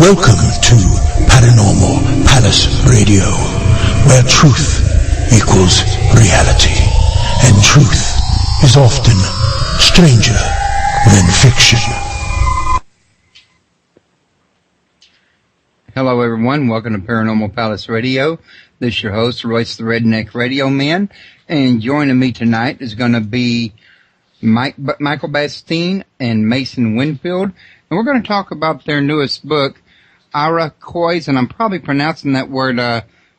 Welcome to Paranormal Palace Radio, where truth equals reality, and truth is often stranger than fiction. Hello everyone, welcome to Paranormal Palace Radio. This is your host, Royce the Redneck Radio Man, and joining me tonight is going to be Michael Bastine and Mason Winfield, and we're going to talk about their newest book, Iroquois, and I'm probably pronouncing that word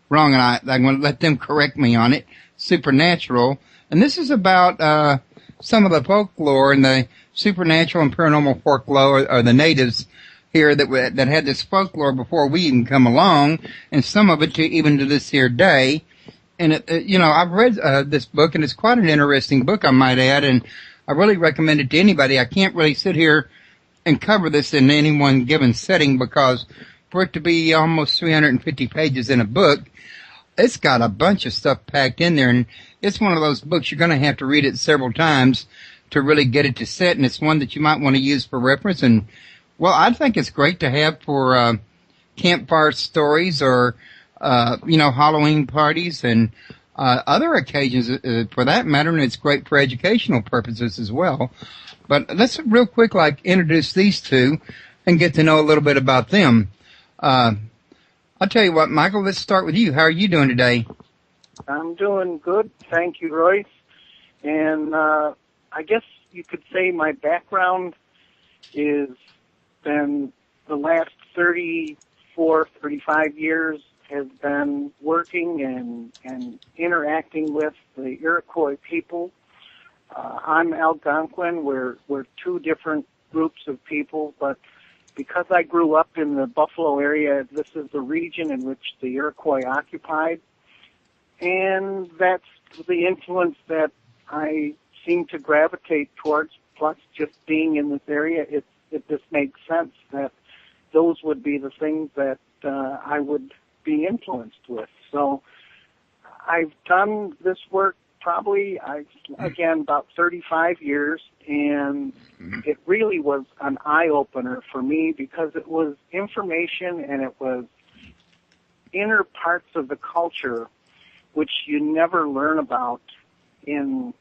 wrong, and I'm going to let them correct me on it, Supernatural. And this is about some of the folklore and the supernatural and paranormal folklore, or the natives here that had this folklore before we even come along, and some of it even to this here day. And I've read this book, and it's quite an interesting book, I might add, and I really recommend it to anybody. I can't really sit here and cover this in any one given setting, because for it to be almost 350 pages in a book, it's got a bunch of stuff packed in there, and it's one of those books you're going to have to read it several times to really get it to set, and it's one that you might want to use for reference. And well, I think it's great to have for campfire stories, or Halloween parties, and other occasions for that matter, and it's great for educational purposes as well. But let's real quick introduce these two and get to know a little bit about them. I'll tell you what, Michael, let's start with you. How are you doing today? I'm doing good. Thank you, Royce. And I guess you could say my background is been the last 34, 35 years has been working and interacting with the Iroquois people. I'm Algonquin. We're two different groups of people, but because I grew up in the Buffalo area, this is the region in which the Iroquois occupied, and that's the influence that I seem to gravitate towards. Plus, just being in this area, it just makes sense that those would be the things that I would be influenced with. So I've done this work probably, about 35 years, and it really was an eye-opener for me, because it was information and it was inner parts of the culture which you never learn about in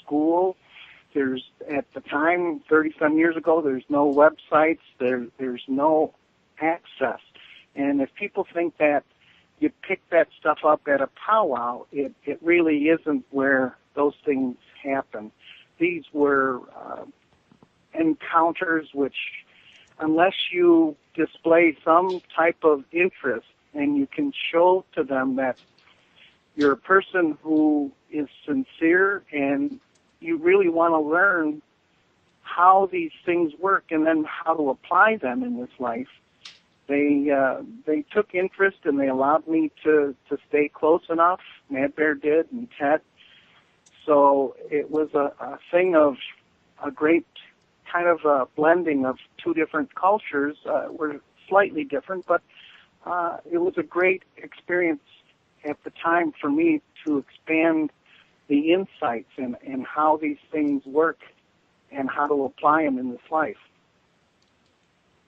school. There's, at the time, 30-some years ago, there's no websites, there's no access. And if people think that you pick that stuff up at a powwow, it really isn't where those things happen. These were encounters which, unless you display some type of interest and you can show to them that you're a person who is sincere and you really want to learn how these things work and then how to apply them in this life, they took interest, and they allowed me to stay close enough. Mad Bear did, and Ted. So it was a thing of a great kind of a blending of two different cultures. We're slightly different, but it was a great experience at the time for me to expand the insights and how these things work and how to apply them in this life.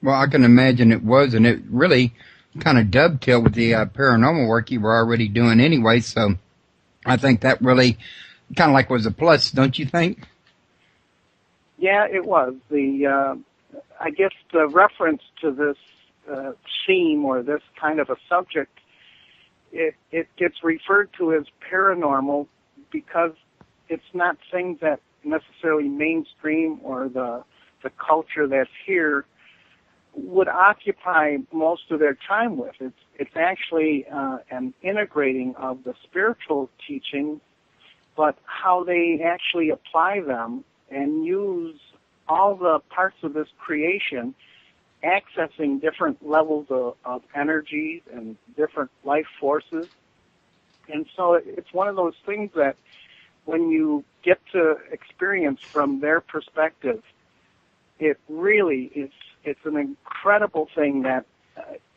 Well, I can imagine it was, and it really kind of dovetailed with the paranormal work you were already doing anyway, so I think that really kind of was a plus, don't you think? Yeah, it was. I guess the reference to this theme or this kind of a subject, it gets referred to as paranormal because it's not things that necessarily mainstream or the culture that's here would occupy most of their time with. It's actually an integrating of the spiritual teachings, but how they actually apply them and use all the parts of this creation, accessing different levels of energies and different life forces. And so it's one of those things that when you get to experience from their perspective, it really is, it's an incredible thing that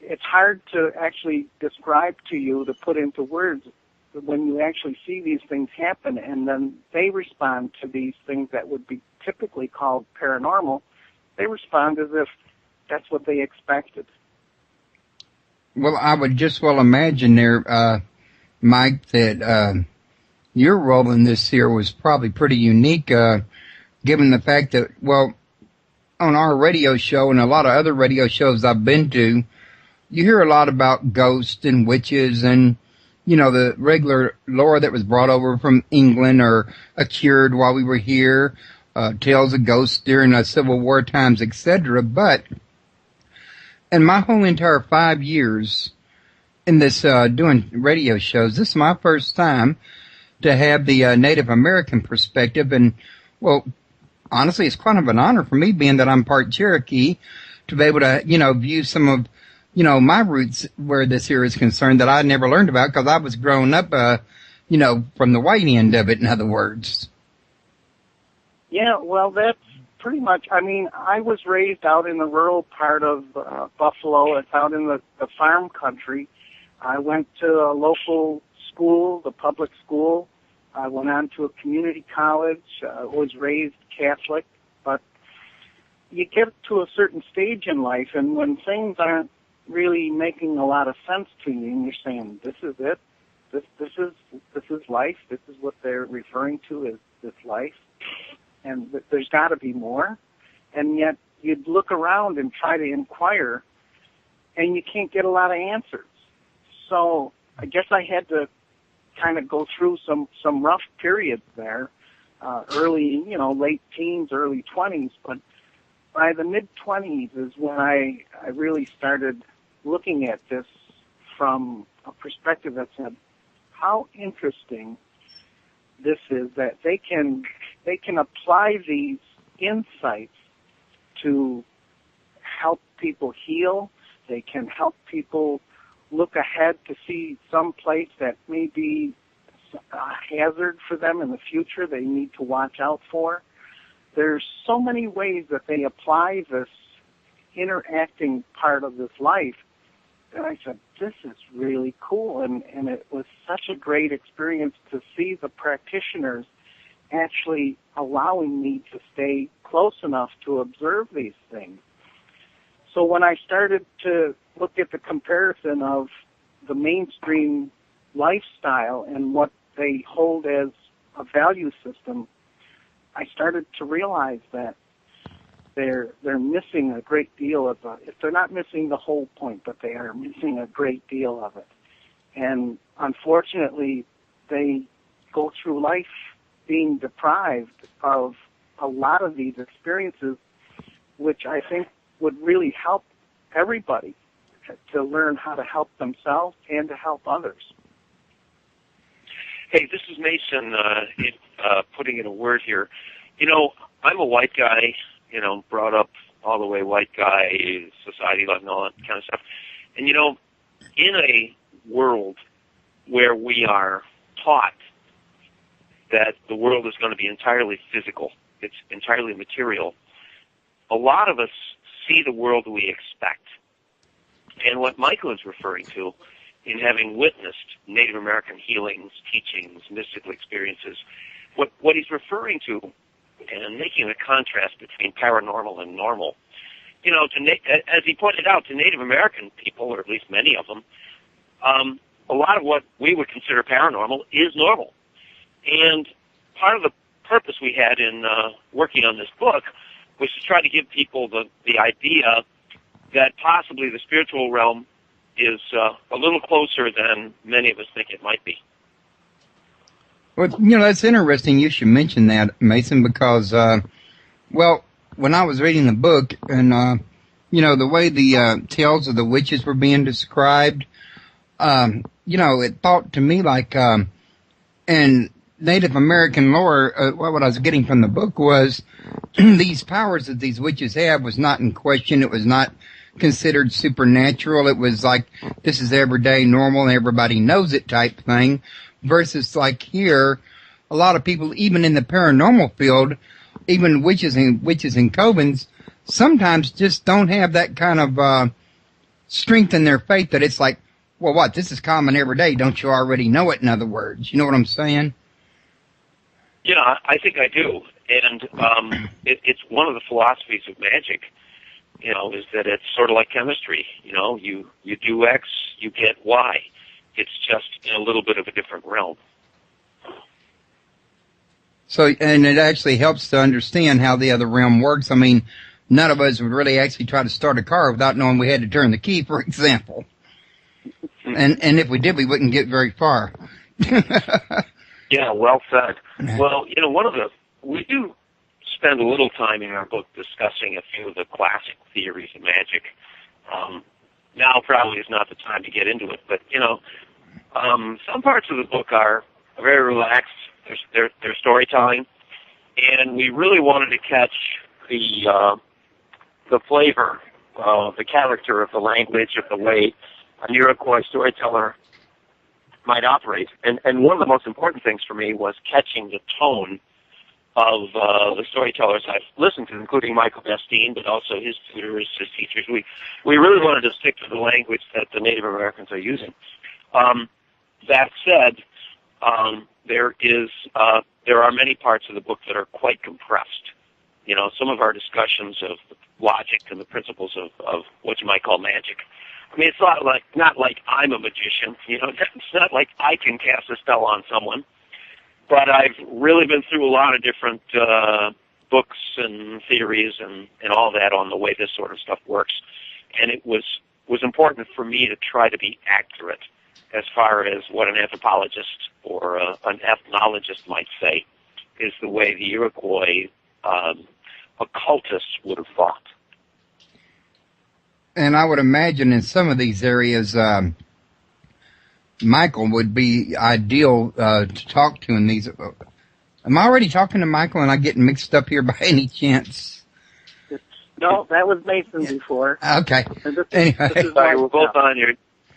it's hard to actually describe to you, to put into words, when you actually see these things happen, and then they respond to these things that would be typically called paranormal. They respond as if that's what they expected. Well, I would just well imagine there, Mike, that your role in this here was probably pretty unique, given the fact that, well, on our radio show and a lot of other radio shows I've been to, you hear a lot about ghosts and witches and, you know, the regular lore that was brought over from England or occurred while we were here, tales of ghosts during Civil War times, etc. But in my whole entire 5 years in this doing radio shows, this is my first time to have the Native American perspective. And, well, honestly, it's kind of an honor for me, being that I'm part Cherokee, to be able to, you know, view some of, you know, my roots where this here is concerned that I never learned about because I was growing up, you know, from the white end of it, in other words. Yeah, well, that's pretty much, I mean, I was raised out in the rural part of Buffalo. It's out in the farm country. I went to a local school, the public school. I went on to a community college, was raised Catholic, but you get to a certain stage in life, and when things aren't really making a lot of sense to you, and you're saying, this is it, this is life, this is what they're referring to as this life, and there's got to be more, and yet you'd look around and try to inquire, and you can't get a lot of answers. So I guess I had to kind of go through some rough periods there, early, you know, late teens, early 20s, but by the mid-20s is when I really started looking at this from a perspective that said, how interesting this is that they can apply these insights to help people heal. They can help people look ahead to see some place that may be a hazard for them in the future they need to watch out for. There's so many ways that they apply this interacting part of this life that I said, this is really cool. And it was such a great experience to see the practitioners actually allowing me to stay close enough to observe these things. So when I started to look at the comparison of the mainstream lifestyle and what they hold as a value system, I started to realize that they're missing a great deal of if they're not missing the whole point, but they are missing a great deal of it. And unfortunately, they go through life being deprived of a lot of these experiences, which I think would really help everybody to learn how to help themselves and to help others. Hey, this is Mason, putting in a word here. You know, I'm a white guy, you know, brought up all the way white guy, society life and all that kind of stuff. And, you know, in a world where we are taught that the world is going to be entirely physical, it's entirely material, a lot of us see the world we expect. And what Michael is referring to, in having witnessed Native American healings, teachings, mystical experiences, what he's referring to, and making a contrast between paranormal and normal, you know, as he pointed out, to Native American people, or at least many of them, a lot of what we would consider paranormal is normal. And part of the purpose we had in working on this book was to try to give people the idea that possibly the spiritual realm is a little closer than many of us think it might be. Well, you know, that's interesting you should mention that, Mason, because, well, when I was reading the book and, you know, the way the tales of the witches were being described, you know, it thought to me like in Native American lore, what I was getting from the book was these powers that these witches have was not in question. It was not considered supernatural. It was like, this is everyday normal and everybody knows it type thing. Versus like here, a lot of people, even in the paranormal field, even witches and covens, sometimes just don't have that kind of strength in their faith that it's like, well, what, this is common every day. Don't you already know it, in other words? You know what I'm saying? Yeah, I think I do. And it's one of the philosophies of magic is that it's sort of like chemistry. You do X, you get Y. It's just in a little bit of a different realm. So, and it actually helps to understand how the other realm works. I mean, none of us would really actually try to start a car without knowing we had to turn the key, for example. And if we did, we wouldn't get very far. Yeah, well said. Well, we do spend a little time in our book discussing a few of the classic theories of magic. Now probably is not the time to get into it, but, some parts of the book are very relaxed. They're storytelling, and we really wanted to catch the flavor, the character of the language, of the way an Iroquois storyteller might operate. And one of the most important things for me was catching the tone of the storytellers I've listened to, including Michael Bastine, but also his tutors, his teachers. We really wanted to stick to the language that the Native Americans are using. That said, there are many parts of the book that are quite compressed. Some of our discussions of logic and the principles of what you might call magic. I mean, it's not like I'm a magician. It's not like I can cast a spell on someone. But I've really been through a lot of different books and theories and all that on the way this sort of stuff works. And it was important for me to try to be accurate as far as what an anthropologist or an ethnologist might say is the way the Iroquois occultists would have thought. And I would imagine in some of these areas, Michael would be ideal to talk to in these. Am I already talking to Michael and I getting mixed up here by any chance? No, that was Mason before. Okay. Anyway. Sorry, we're both on here.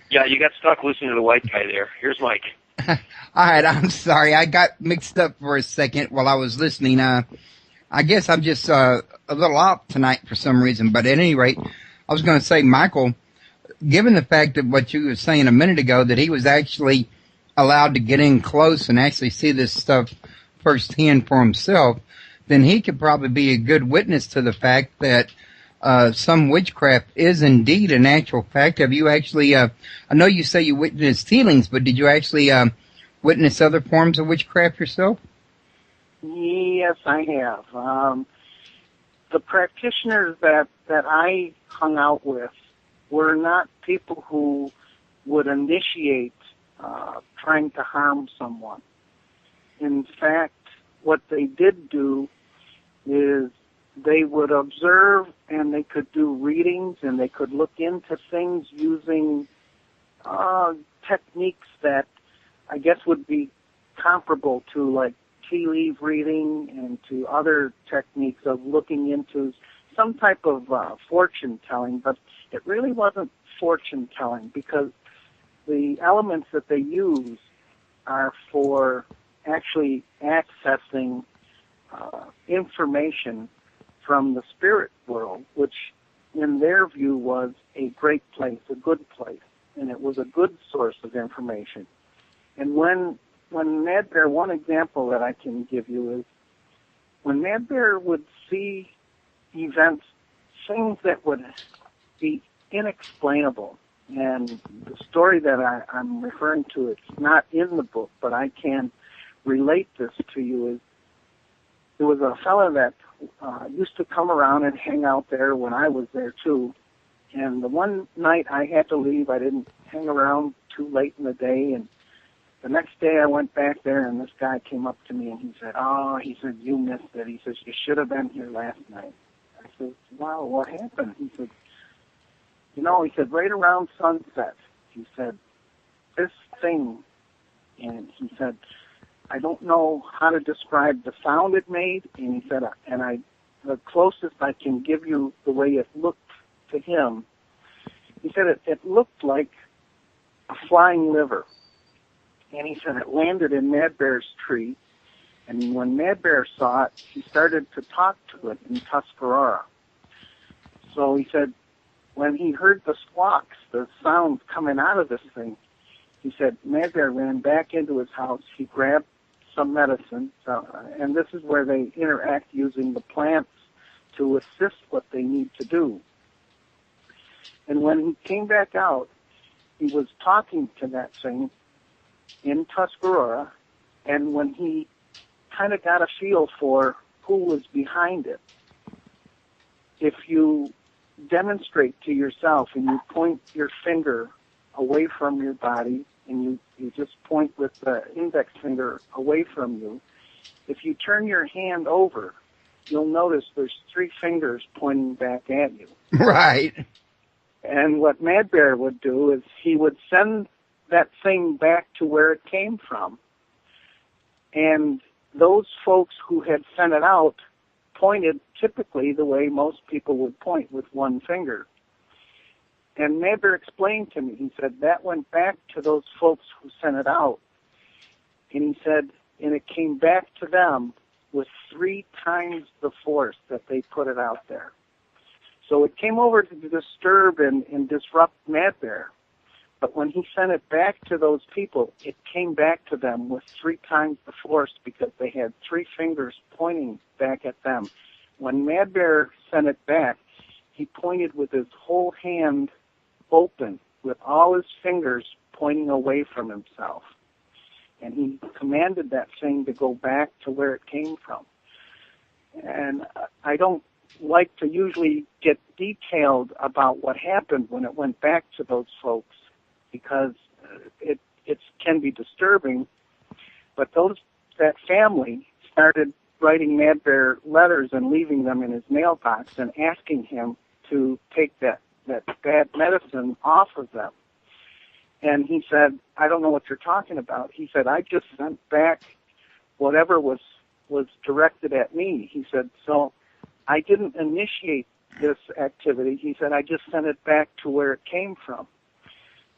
Yeah, you got stuck listening to the white guy there. Here's Mike. All right, I'm sorry. I got mixed up for a second while I was listening. I guess I'm just a little off tonight for some reason. But at any rate, I was going to say, Michael, given the fact that what you were saying a minute ago, that he was actually allowed to get in close and actually see this stuff firsthand for himself, then he could probably be a good witness to the fact that some witchcraft is indeed an actual fact. Have you actually, I know you say you witnessed healings, but did you actually witness other forms of witchcraft yourself? Yes, I have. The practitioners that I hung out with were not people who would initiate trying to harm someone. In fact, what they did do is they would observe and they could do readings and they could look into things using techniques that I guess would be comparable to like tea leaf reading and to other techniques of looking into some type of fortune telling, but it really wasn't fortune telling because the elements that they use are for actually accessing information from the spirit world, which in their view was a great place, a good place, and it was a good source of information. And when Mad Bear, one example that I can give you is when Mad Bear would see events, things that would be inexplainable. And the story that I'm referring to, it's not in the book, but I can relate this to you, is there was a fellow that used to come around and hang out there when I was there too. And the one night I had to leave, I didn't hang around too late in the day, and the next day I went back there and this guy came up to me and he said, you missed it. He says, you should have been here last night. I said, wow, what happened? He said, he said, right around sunset, he said, this thing, and he said, I don't know how to describe the sound it made, and he said, the closest I can give you the way it looked to him, he said it looked like a flying liver. And he said it landed in Mad Bear's tree, and when Mad Bear saw it, he started to talk to it in Tuscarora. So he said, when he heard the squawks, the sounds coming out of this thing, he said Mad Bear ran back into his house. He grabbed some medicine, and this is where they interact using the plants to assist what they need to do. And when he came back out, he was talking to that thing in Tuscarora, and when he kind of got a feel for who was behind it, if you demonstrate to yourself and you point your finger away from your body and you just point with the index finger away from you, if you turn your hand over, you'll notice there's 3 fingers pointing back at you. Right. And what Mad Bear would do is he would send that thing back to where it came from. And those folks who had sent it out pointed typically the way most people would point, with one finger. And Mad Bear explained to me, he said, that went back to those folks who sent it out. And he said, and it came back to them with 3 times the force that they put it out there. So it came over to disturb and disrupt Mad Bear. But when he sent it back to those people, it came back to them with 3 times the force because they had 3 fingers pointing back at them. When Mad Bear sent it back, he pointed with his whole hand open, with all his fingers pointing away from himself. And he commanded that thing to go back to where it came from. And I don't like to usually get detailed about what happened when it went back to those folks, because it can be disturbing. But that family started writing Mad Bear letters and leaving them in his mailbox and asking him to take that bad medicine off of them. And he said, I don't know what you're talking about. He said, I just sent back whatever was directed at me. He said, so I didn't initiate this activity. He said, I just sent it back to where it came from.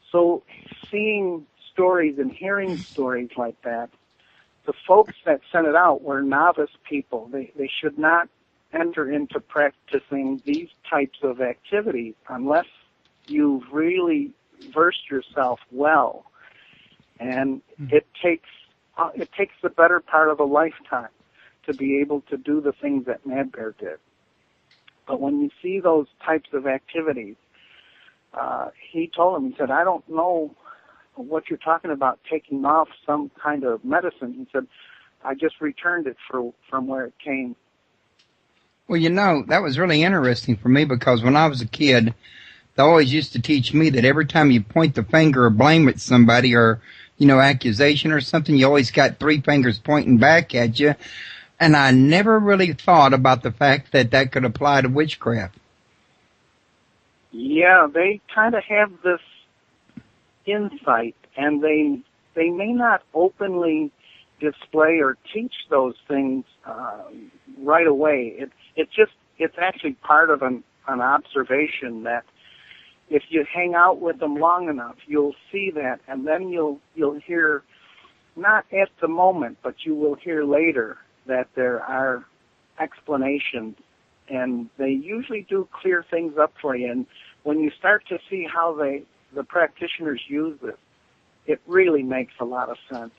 So seeing stories and hearing stories like that, the folks that sent it out were novice people. They should not enter into practicing these types of activities unless you've really versed yourself well. And it takes the better part of a lifetime to be able to do the things that Mad Bear did. But when you see those types of activities, he told him, he said, I don't know what you're talking about taking off some kind of medicine. He said, I just returned it from where it came. Well, that was really interesting for me, because when I was a kid, they always used to teach me that every time you point the finger or blame at somebody, or, accusation or something, you always got 3 fingers pointing back at you. And I never really thought about the fact that could apply to witchcraft. Yeah, they kind of have this insight, and they may not openly display or teach those things right away. It's actually part of an observation that if you hang out with them long enough, you'll see that, and then you'll hear, not at the moment, but you will hear later that there are explanations, and they usually do clear things up for you. And when you start to see how the practitioners use this, it really makes a lot of sense.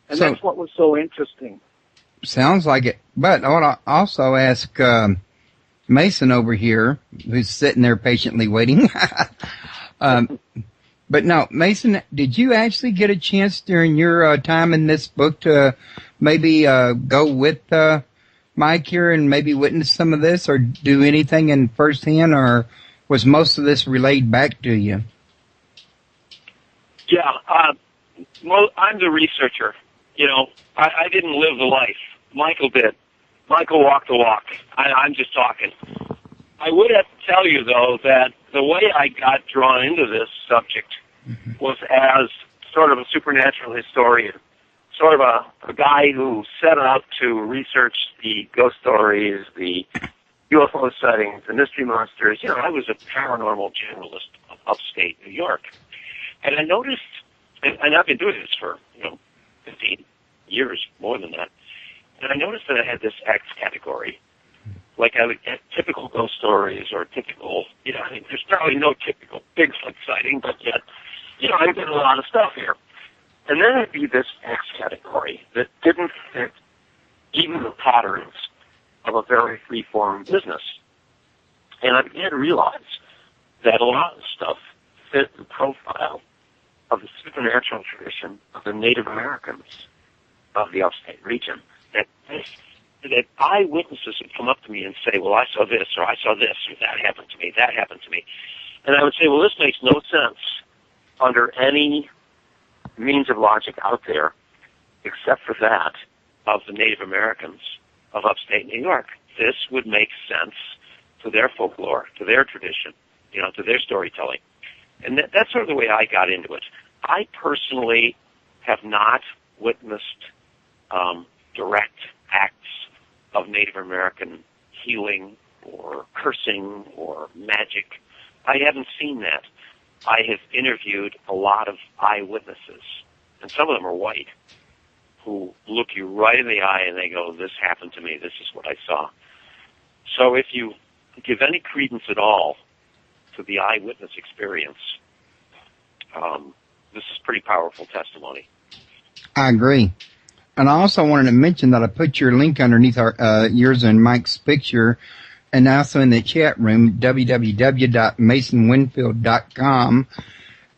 And that's what was so interesting. Sounds like it. But I want to also ask Mason over here, who's sitting there patiently waiting. But no, Mason, did you actually get a chance during your time in this book to maybe go with Mike here and maybe witness some of this, or do anything in firsthand, or was most of this relayed back to you? Yeah, well, I'm the researcher. I didn't live the life. Michael did. Michael walked the walk. I'm just talking. I would have to tell you, though, that the way I got drawn into this subject was as sort of a supernatural historian, sort of a guy who set out to research the ghost stories, the UFO sightings, the mystery monsters. I was a paranormal generalist of upstate New York. And I noticed, and I've been doing this for, 15 years, more than that, and I noticed that I had this X category. Like I would get typical ghost stories or typical, there's probably no typical Bigfoot sighting, but yet, I did a lot of stuff here. And then there'd be this X category that didn't fit even the patterns of a very free-form business. And I began to realize that a lot of stuff fit the profile of the supernatural tradition of the Native Americans of the upstate region. That eyewitnesses would come up to me and say, well, I saw this, or I saw this, or that happened to me, that happened to me. And I would say, well, this makes no sense under any means of logic out there except for that of the Native Americans of upstate New York. This would make sense to their folklore, to their tradition, to their storytelling. And that's sort of the way I got into it. I personally have not witnessed direct acts of Native American healing or cursing or magic. I haven't seen that. I have interviewed a lot of eyewitnesses, and some of them are white, who look you right in the eye and they go, this happened to me, this is what I saw. So if you give any credence at all to the eyewitness experience, this is pretty powerful testimony. I agree. And I also wanted to mention that I put your link underneath yours and Mike's picture, and also in the chat room, www.masonwinfield.com.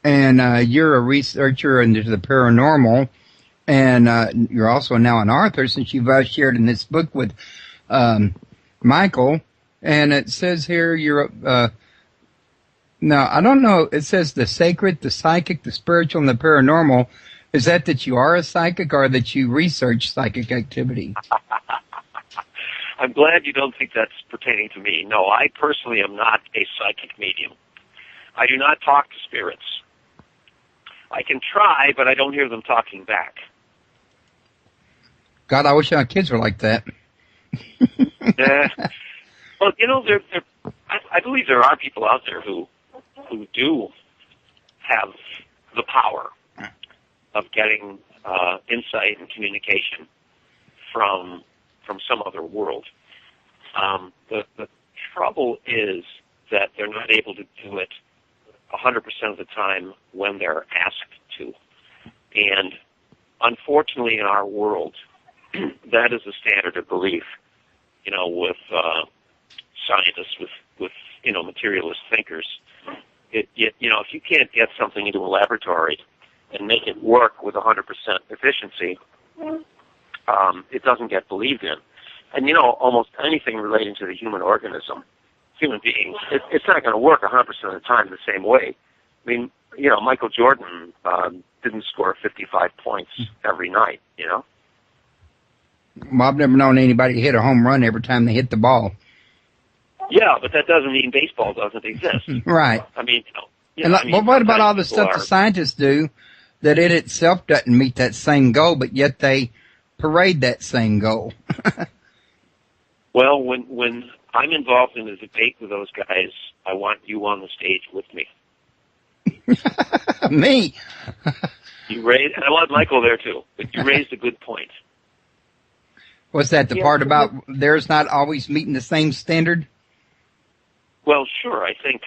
And you're a researcher into the paranormal, and you're also now an author, since you've shared in this book with Michael. And it says here you're now, I don't know, it says the sacred, the psychic, the spiritual, and the paranormal. Is that you are a psychic, or that you research psychic activity? I'm glad you don't think that's pertaining to me. No, I personally am not a psychic medium. I do not talk to spirits. I can try, but I don't hear them talking back. God, I wish our kids were like that. Well, I believe there are people out there who do have the power of getting insight and communication from some other world. The trouble is that they're not able to do it 100% of the time when they're asked to. And unfortunately in our world, that is the standard of belief, with scientists, with materialist thinkers. If you can't get something into a laboratory and make it work with 100% efficiency, it doesn't get believed in. And, almost anything relating to the human organism, human beings, it's not going to work 100% of the time the same way. I mean, Michael Jordan didn't score 55 points every night, Well, I've never known anybody hit a home run every time they hit the ball. Yeah, but that doesn't mean baseball doesn't exist. Right. I mean, what about all the stuff the scientists do that it itself doesn't meet that same goal, but yet they parade that same goal? Well, when I'm involved in a debate with those guys, I want you on the stage with me. Me? And I want Michael there too, but you raised a good point. What's that, the part about theirs not always meeting the same standard? Well, sure. I think,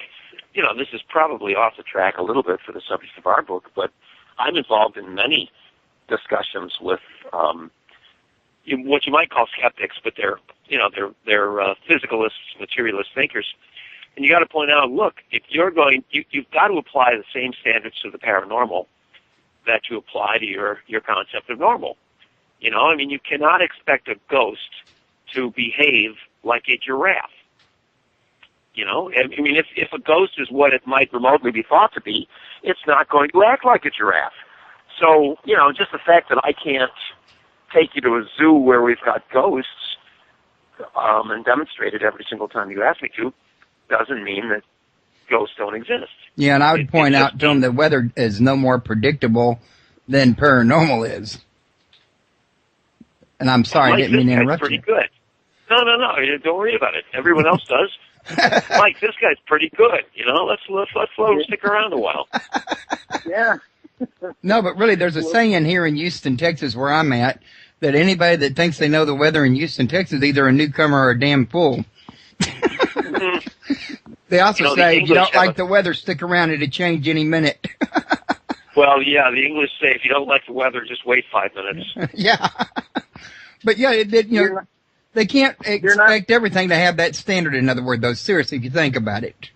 this is probably off the track a little bit for the subject of our book, but I'm involved in many discussions with what you might call skeptics, but they're physicalists, materialist thinkers. And you got to point out, look, if you've got to apply the same standards to the paranormal that you apply to your concept of normal. You cannot expect a ghost to behave like a giraffe. If a ghost is what it might remotely be thought to be, it's not going to act like a giraffe. So, just the fact that I can't take you to a zoo where we've got ghosts and demonstrate it every single time you ask me to doesn't mean that ghosts don't exist. Yeah, and I would point out to them that weather is no more predictable than paranormal is. And I'm sorry, I didn't mean to interrupt you. Pretty good. No, don't worry about it. Everyone else does. Mike, this guy's pretty good. Let's let him stick around a while. Yeah. No, but really, there's a saying here in Houston, Texas, where I'm at, that anybody that thinks they know the weather in Houston, Texas, is either a newcomer or a damn fool. They also say, if you don't like the weather, stick around, it'll change any minute. Well, yeah, the English say, if you don't like the weather, just wait 5 minutes. Yeah. But yeah, they can't expect everything to have that standard, in other words, though, seriously, if you think about it.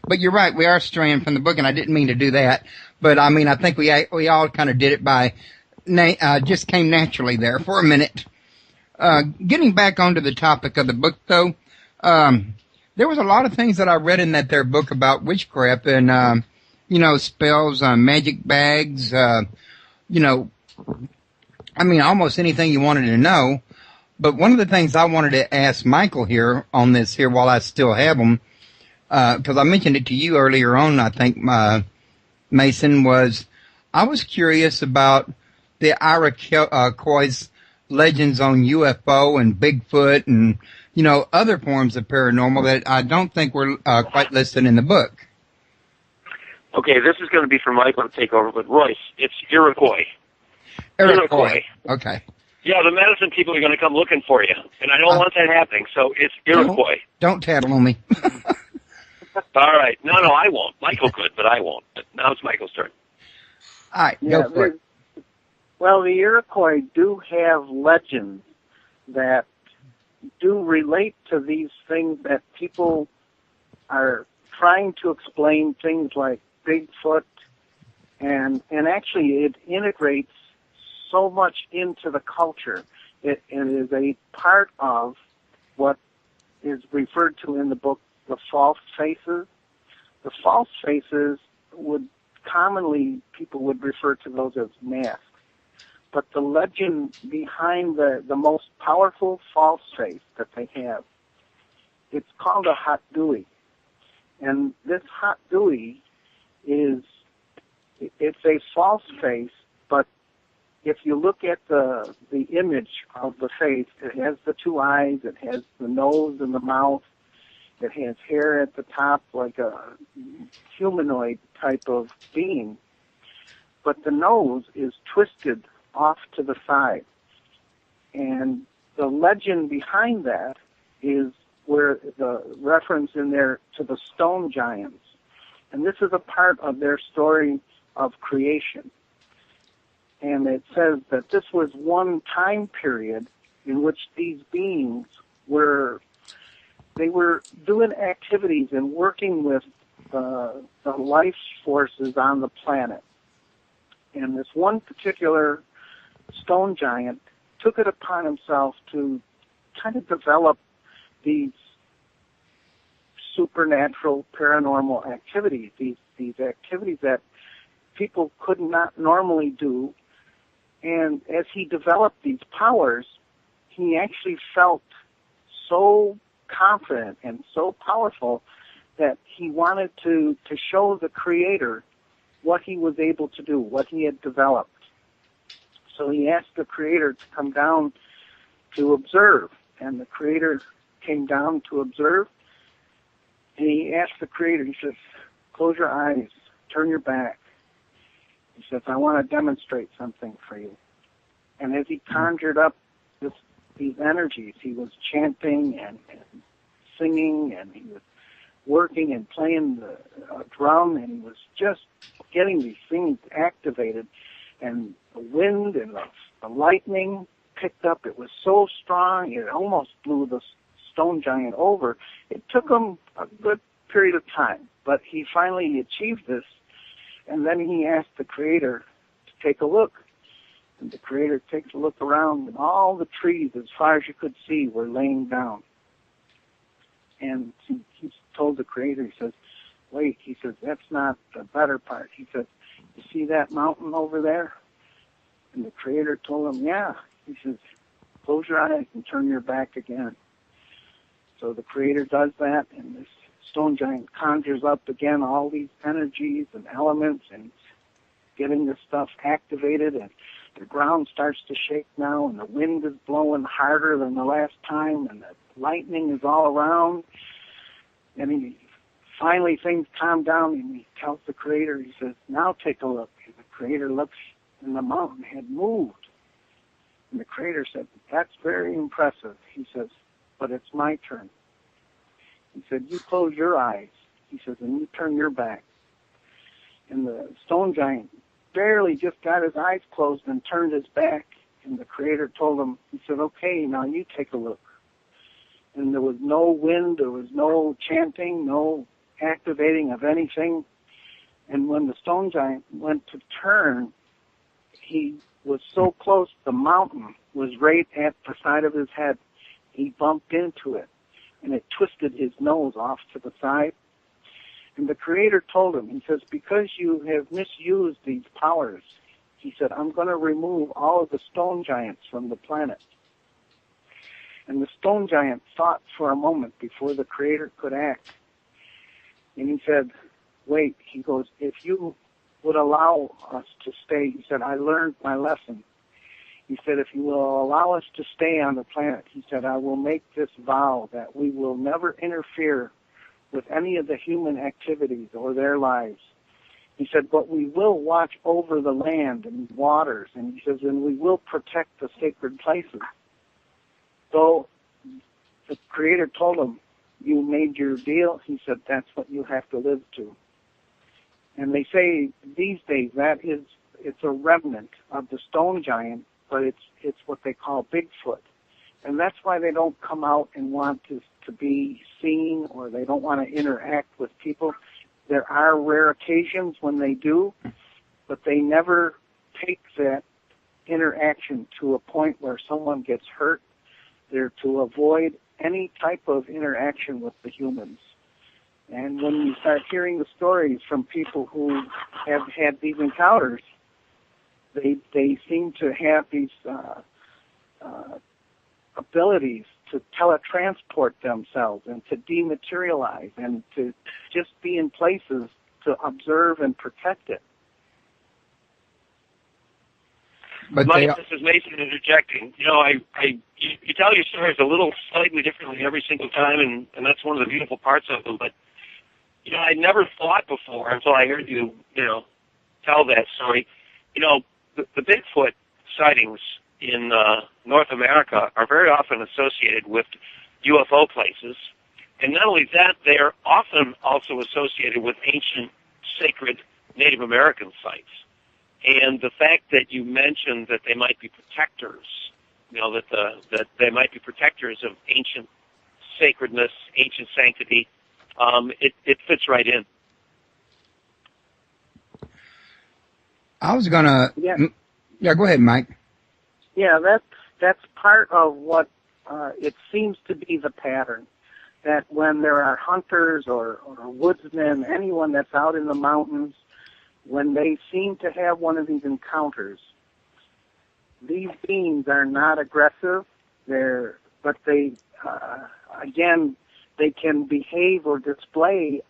But you're right, we are straying from the book, and I didn't mean to do that. But I mean, I think we all kind of did it by just came naturally there for a minute. Getting back onto the topic of the book, though, there was a lot of things that I read in that there book about witchcraft and spells, magic bags, I mean, almost anything you wanted to know. But one of the things I wanted to ask Michael here on this here while I still have him, because I mentioned it to you earlier on, I think, Mason, I was curious about the Iroquois legends on UFO and Bigfoot and, other forms of paranormal that I don't think were quite listed in the book. Okay, this is going to be for Michael to take over, but Royce, it's Iroquois. Iroquois. Okay. Yeah, the medicine people are going to come looking for you, and I don't want that happening, so it's Iroquois. Don't tattle on me. All right. No, I won't. Michael could, but I won't. But now it's Michael's turn. All right, go for it. Well, the Iroquois do have legends that do relate to these things that people are trying to explain, things like Bigfoot, and actually it integrates so much into the culture. It is a part of what is referred to in the book, the false faces. The false faces people would refer to those as masks. But the legend behind the most powerful false face that they have, it's called a hot dewey. And this hot dewey it's a false face, but if you look at the image of the face, it has the two eyes, it has the nose and the mouth, it has hair at the top like a humanoid type of being, but the nose is twisted off to the side. And the legend behind that is where the reference in there to the stone giants. And this is a part of their story of creation. And it says that this was one time period in which these beings were doing activities and working with the life forces on the planet. And this one particular stone giant took it upon himself to kind of develop these supernatural paranormal activities, these activities that people could not normally do. And as he developed these powers, he actually felt so confident and so powerful that he wanted to show the Creator what he was able to do, what he had developed. So he asked the Creator to come down to observe, and the Creator came down to observe, and he asked the Creator, he says, close your eyes, turn your back. He says, I want to demonstrate something for you. And as he conjured up these energies, he was chanting and singing, and he was working and playing the drum, and he was just getting these things activated. And the wind and the lightning picked up. It was so strong, it almost blew the stone giant over. It took him a good period of time, but he finally achieved this. And then he asked the Creator to take a look. And the Creator takes a look around, and all the trees, as far as you could see, were laying down. And he told the Creator, he says, wait, he says, that's not the better part. He says, you see that mountain over there? And the Creator told him, yeah. He says, close your eyes and turn your back again. So the Creator does that, and this stone giant conjures up again all these energies and elements and getting this stuff activated, and the ground starts to shake now, and the wind is blowing harder than the last time, and the lightning is all around. And finally things calm down, and he tells the Creator, he says, now take a look. And the Creator looks, and the mountain had moved. And the Creator said, that's very impressive. He says, but it's my turn. He said, you close your eyes. He says, and you turn your back. And the stone giant barely just got his eyes closed and turned his back. And the Creator told him, he said, okay, now you take a look. And there was no wind, there was no chanting, no activating of anything. And when the stone giant went to turn, he was so close, the mountain was right at the side of his head. He bumped into it, and it twisted his nose off to the side. And the Creator told him, he says, because you have misused these powers, he said, I'm going to remove all of the stone giants from the planet. And the stone giant thought for a moment before the Creator could act. And he said, wait, he goes, if you would allow us to stay, he said, I learned my lesson. He said, if you will allow us to stay on the planet, he said, I will make this vow that we will never interfere with any of the human activities or their lives. He said, but we will watch over the land and waters, and he says, and we will protect the sacred places. So the Creator told him, you made your deal. He said, that's what you have to live to. And they say these days it's a remnant of the stone giant, but it's what they call Bigfoot. And that's why they don't come out and want to be seen, or they don't want to interact with people. There are rare occasions when they do, but they never take that interaction to a point where someone gets hurt. They're to avoid any type of interaction with the humans. And when you start hearing the stories from people who have had these encounters, they seem to have these abilities to teletransport themselves and to dematerialize and to just be in places to observe and protect it. But Mike, this is Mason interjecting. You know, you tell your stories a little slightly differently every single time, and that's one of the beautiful parts of them. But, you know, I never thought before until I heard you, tell that story. You know, the Bigfoot sightings in North America are very often associated with UFO places. And not only that, they are often also associated with ancient, sacred Native American sites. And the fact that you mentioned that they might be protectors, that they might be protectors of ancient sacredness, ancient sanctity, it fits right in. I was gonna. Yeah, go ahead, Mike. Yeah, that's part of what it seems to be the pattern. That when there are hunters or woodsmen, anyone that's out in the mountains, when they seem to have one of these encounters, these beings are not aggressive. But they can behave or display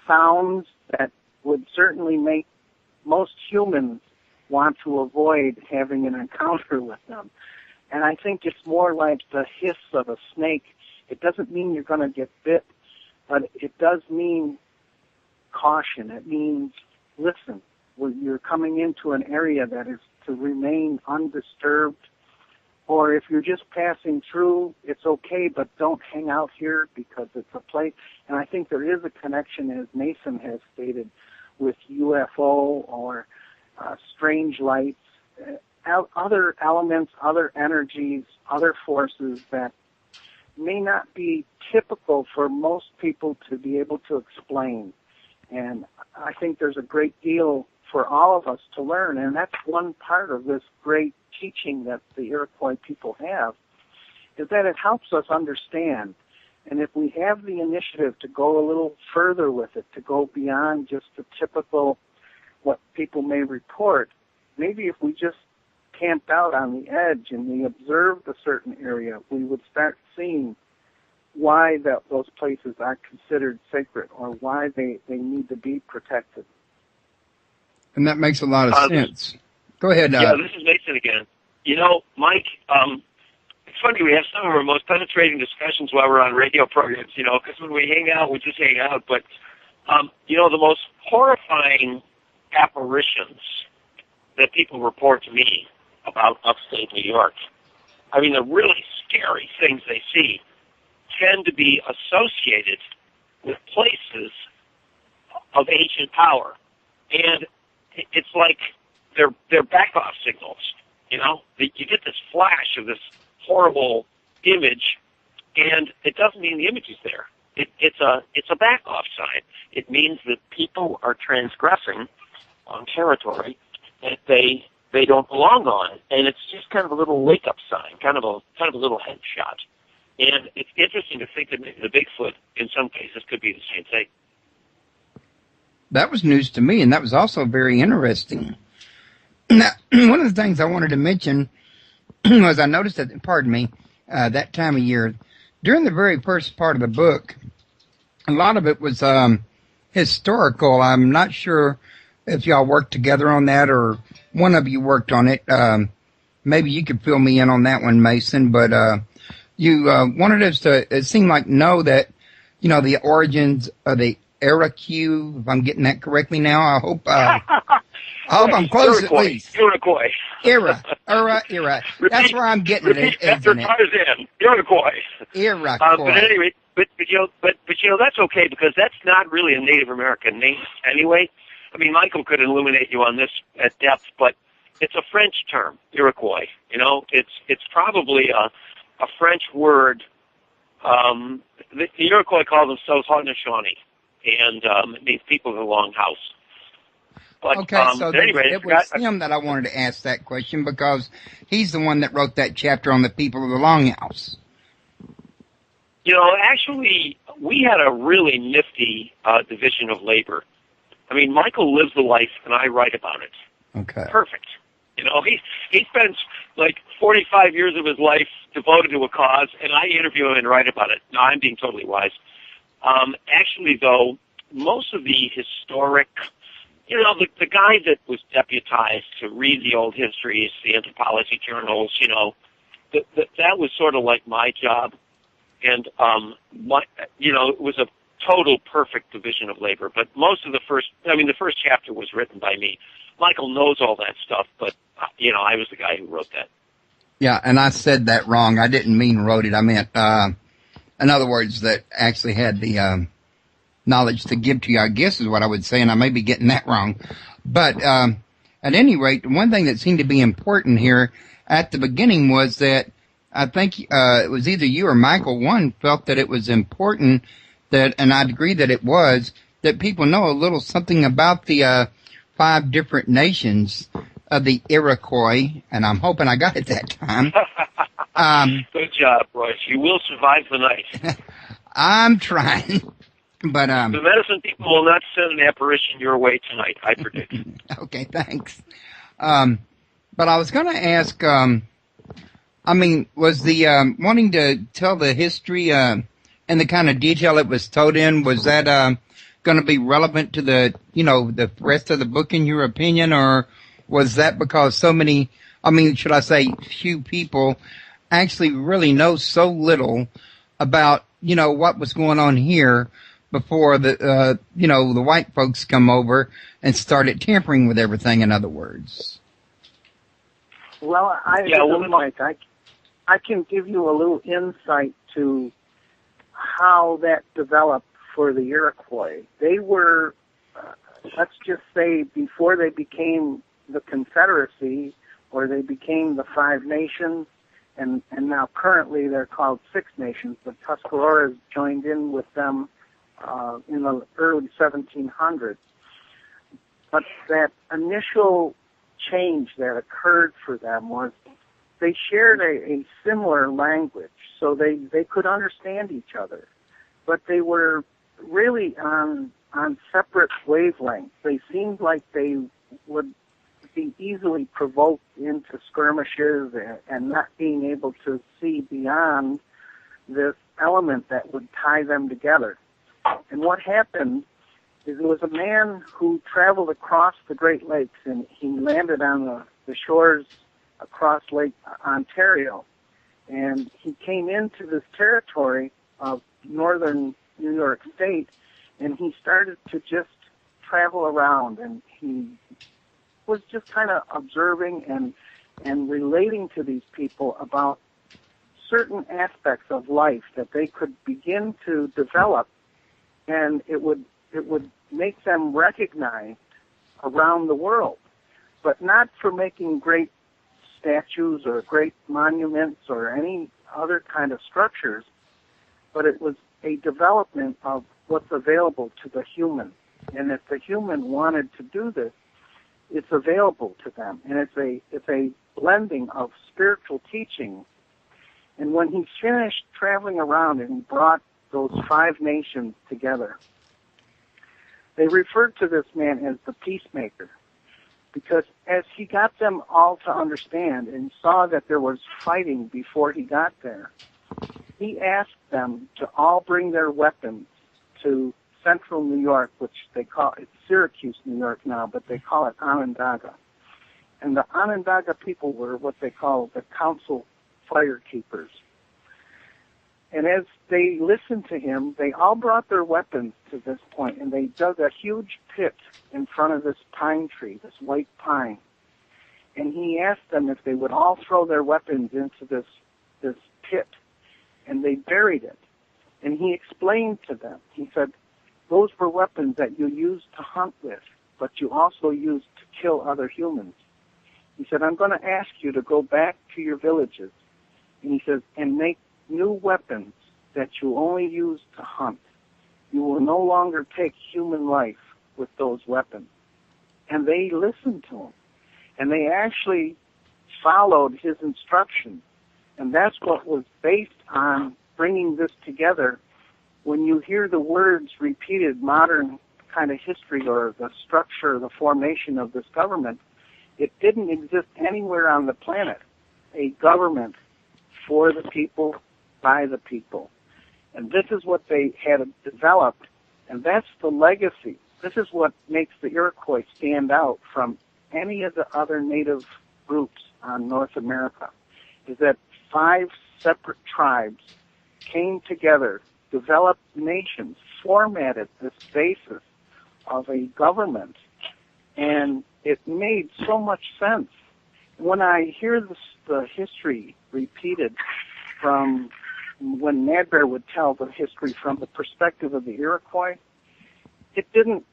sounds that would certainly make most humans want to avoid having an encounter with them. And I think it's more like the hiss of a snake. It doesn't mean you're going to get bit, but it does mean caution. It means, listen, you're coming into an area that is to remain undisturbed, or if you're just passing through, it's okay, but don't hang out here because it's a place. And I think there is a connection, as Mason has stated, with UFO or strange lights, other elements, other energies, other forces that may not be typical for most people to be able to explain. And I think there's a great deal for all of us to learn, and that's one part of this great teaching that the Iroquois people have, is that it helps us understand. And if we have the initiative to go a little further with it, to go beyond just the typical what people may report, maybe if we just camped out on the edge and we observed a certain area, we would start seeing why those places are considered sacred or why they need to be protected. And that makes a lot of sense. Go ahead. Yeah, this is Mason again. You know, Mike, it's funny, we have some of our most penetrating discussions while we're on radio programs, because when we hang out, we just hang out. But, the most horrifying apparitions that people report to me about upstate New York, I mean, the really scary things they see tend to be associated with places of ancient power. And it's like they're back-off signals, You get this flash of this horrible image, and it doesn't mean the image is there. it's a back off sign. It means that people are transgressing on territory that they don't belong on, and it's just kind of a little wake up sign, kind of a little headshot. And it's interesting to think that the Bigfoot, in some cases, could be the same thing. That was news to me, and that was also very interesting. Now, one of the things I wanted to mention was I noticed that, that time of year, during the very first part of the book, a lot of it was historical. I'm not sure if y'all worked together on that or one of you worked on it. Maybe you could fill me in on that one, Mason, but you wanted us to, it seemed like, know that, the origins of the Iroquois, if I'm getting that correctly now. I hope I'm close Iroquois, at least. Iroquois. Era. That's where I'm getting it, isn't it? Tarzan, Iroquois. Iroquois. But anyway, but that's okay, because that's not really a Native American name anyway. I mean, Michael could illuminate you on this at depth, but it's a French term, Iroquois. It's probably a French word. The Iroquois call themselves Haudenosaunee, and it means people with a long house. But, okay, so anyway, it was him that I wanted to ask that question, because he's the one that wrote that chapter on the people of the Longhouse. Actually, we had a really nifty division of labor. I mean, Michael lives the life, and I write about it. Okay. Perfect. He spends like 45 years of his life devoted to a cause, and I interview him and write about it. No, I'm being totally wise. Actually, though, most of the historic, the guy that was deputized to read the old histories, the anthropology journals, that was sort of like my job. And, it was a total perfect division of labor. But most of the first chapter was written by me. Michael knows all that stuff, but, I was the guy who wrote that. Yeah, and I said that wrong. I didn't mean wrote it. I meant, in other words, that actually had the knowledge to give to you, I guess is what I would say, and I may be getting that wrong. But at any rate, one thing that seemed to be important here at the beginning was that I think it was either you or Michael, one, felt that it was important that, and I'd agree that it was, that people know a little something about the 5 different nations of the Iroquois, and I'm hoping I got it that time. Good job, Royce. You will survive the night. I'm trying. But the medicine people will not send an apparition your way tonight, I predict. Okay, thanks. But I was going to ask, was the wanting to tell the history and the kind of detail it was told in, was that going to be relevant to the the rest of the book, in your opinion, or was that because so many, should I say few people actually really know so little about, what was going on here before the, the white folks come over and started tampering with everything, in other words? Well, Mike, I can give you a little insight to how that developed for the Iroquois. They were, let's just say, before they became the Confederacy, or they became the 5 nations, and now currently they're called 6 nations, but Tuscaroras joined in with them in the early 1700s. But that initial change that occurred for them was they shared a similar language, so they could understand each other, but they were really on separate wavelengths. They seemed like they would be easily provoked into skirmishes and not being able to see beyond this element that would tie them together. And what happened is there was a man who traveled across the Great Lakes, and he landed on the shores across Lake Ontario. And he came into this territory of northern New York State, and he started to just travel around, and he was just kind of observing and relating to these people about certain aspects of life that they could begin to develop, and it would make them recognized around the world, but not for making great statues or great monuments or any other kind of structures, but it was a development of what's available to the human. And if the human wanted to do this, it's available to them. And it's a blending of spiritual teaching. And when he finished traveling around and he brought those 5 nations together, they referred to this man as the peacemaker, because as he got them all to understand and saw that there was fighting before he got there, he asked them to all bring their weapons to central New York, which they call it Syracuse, New York now, but they call it Onondaga. And the Onondaga people were what they call the council fire keepers. And as they listened to him, they all brought their weapons to this point, and they dug a huge pit in front of this pine tree, this white pine. And he asked them if they would all throw their weapons into this pit, and they buried it. And he explained to them, he said, those were weapons that you used to hunt with, but you also used to kill other humans. He said, I'm going to ask you to go back to your villages, and he says, and make new weapons that you only use to hunt. You will no longer take human life with those weapons. And they listened to him. And they actually followed his instructions. And that's what was based on bringing this together. When you hear the words repeated, modern kind of history or the structure, the formation of this government, it didn't exist anywhere on the planet. A government for the people, by the people. And this is what they had developed, and that's the legacy. This is what makes the Iroquois stand out from any of the other native groups on North America, is that 5 separate tribes came together, developed nations, formatted this basis of a government, and it made so much sense. When I hear the history repeated from when Mad Bear would tell the history from the perspective of the Iroquois, it didn't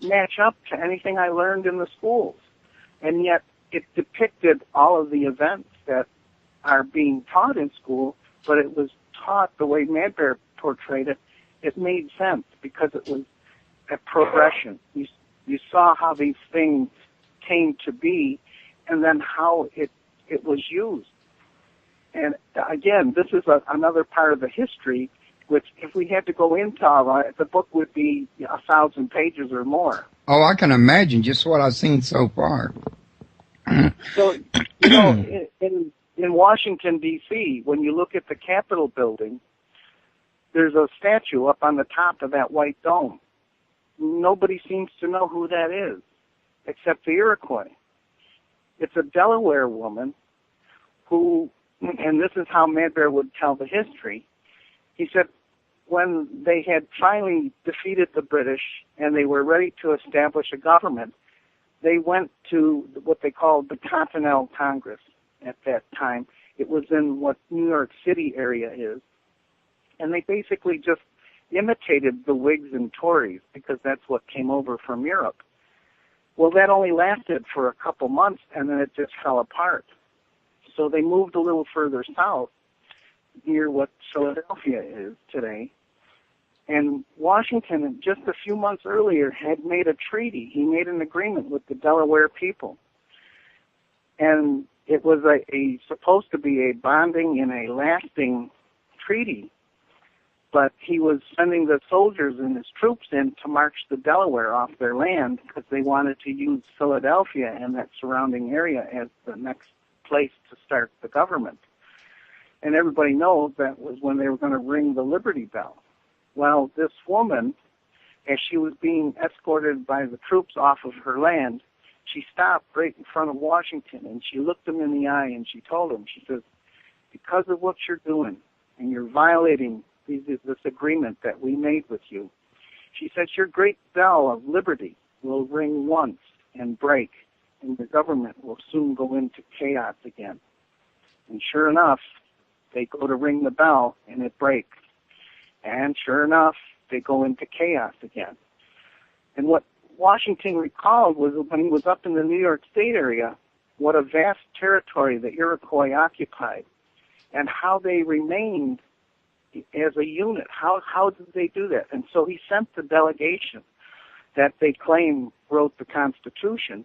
match up to anything I learned in the schools. And yet it depicted all of the events that are being taught in school, but it was taught the way Mad Bear portrayed it. It made sense because it was a progression. You saw how these things came to be and then how it was used. And again, this is another part of the history, which if we had to go into all of it, the book would be 1,000 pages or more. Oh, I can imagine just what I've seen so far. So, in Washington, D.C., when you look at the Capitol building, there's a statue up on the top of that white dome. Nobody seems to know who that is, except the Iroquois. It's a Delaware woman who, and this is how Mad Bear would tell the history, he said when they had finally defeated the British and they were ready to establish a government, they went to what they called the Continental Congress at that time. It was in what New York City area is. And they basically just imitated the Whigs and Tories because that's what came over from Europe. Well, that only lasted for a couple months, and then it just fell apart. So they moved a little further south, near what Philadelphia is today. And Washington, just a few months earlier, had made a treaty. He made an agreement with the Delaware people. And it was supposed to be a bonding and a lasting treaty. But he was sending the soldiers and his troops in to march the Delaware off their land because they wanted to use Philadelphia and that surrounding area as the next place to start the government. And everybody knows that was when they were going to ring the Liberty Bell. Well, this woman, as she was being escorted by the troops off of her land, she stopped right in front of Washington and she looked him in the eye and she told him, she says, because of what you're doing and you're violating this agreement that we made with you, she said, your great bell of liberty will ring once and break, and the government will soon go into chaos again. And sure enough, they go to ring the bell, and it breaks. And sure enough, they go into chaos again. And what Washington recalled was when he was up in the New York State area, what a vast territory the Iroquois occupied, and how they remained as a unit. How did they do that? And so he sent the delegation that they claim wrote the Constitution.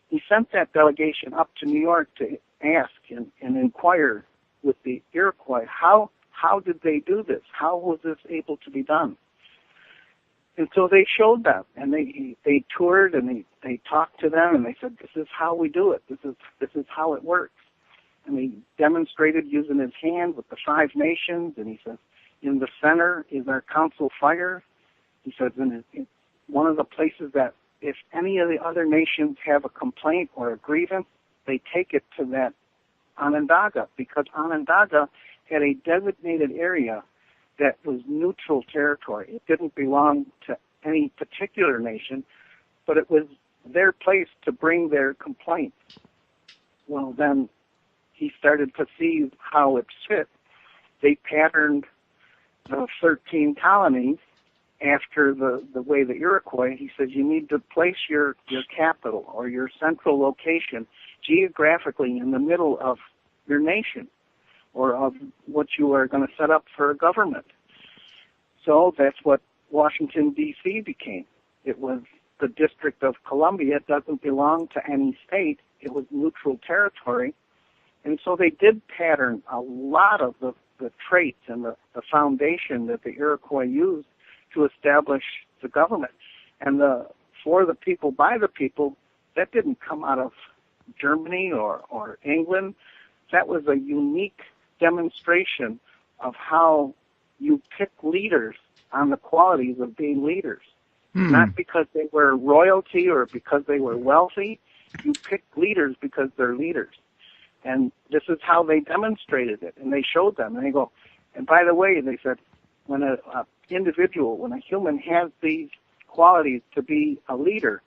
He sent that delegation up to New York to ask and inquire with the Iroquois, how did they do this? How was this able to be done? And so they showed them, and they toured, and they talked to them, and they said, this is how we do it. This is how it works. And he demonstrated using his hand with the 5 nations, and he says, in the center is our council fire. He says, in one of the places that if any of the other nations have a complaint or a grievance, they take it to that Onondaga, because Onondaga had a designated area that was neutral territory. It didn't belong to any particular nation, but it was their place to bring their complaints. Well, then he started to see how it fit. They patterned the 13 colonies after the way the Iroquois. He says you need to place your capital or your central location geographically in the middle of your nation or of what you are going to set up for a government. So that's what Washington, D.C. became. It was the District of Columbia. It doesn't belong to any state. It was neutral territory. And so they did pattern a lot of the traits and the foundation that the Iroquois used to establish the government. And for the people, by the people, that didn't come out of Germany or England. That was a unique demonstration of how you pick leaders on the qualities of being leaders. Not because they were royalty or because they were wealthy. You pick leaders because they're leaders. And this is how they demonstrated it. And they showed them. And they go, and by the way, they said, when an individual, when a human has these qualities to be a leader,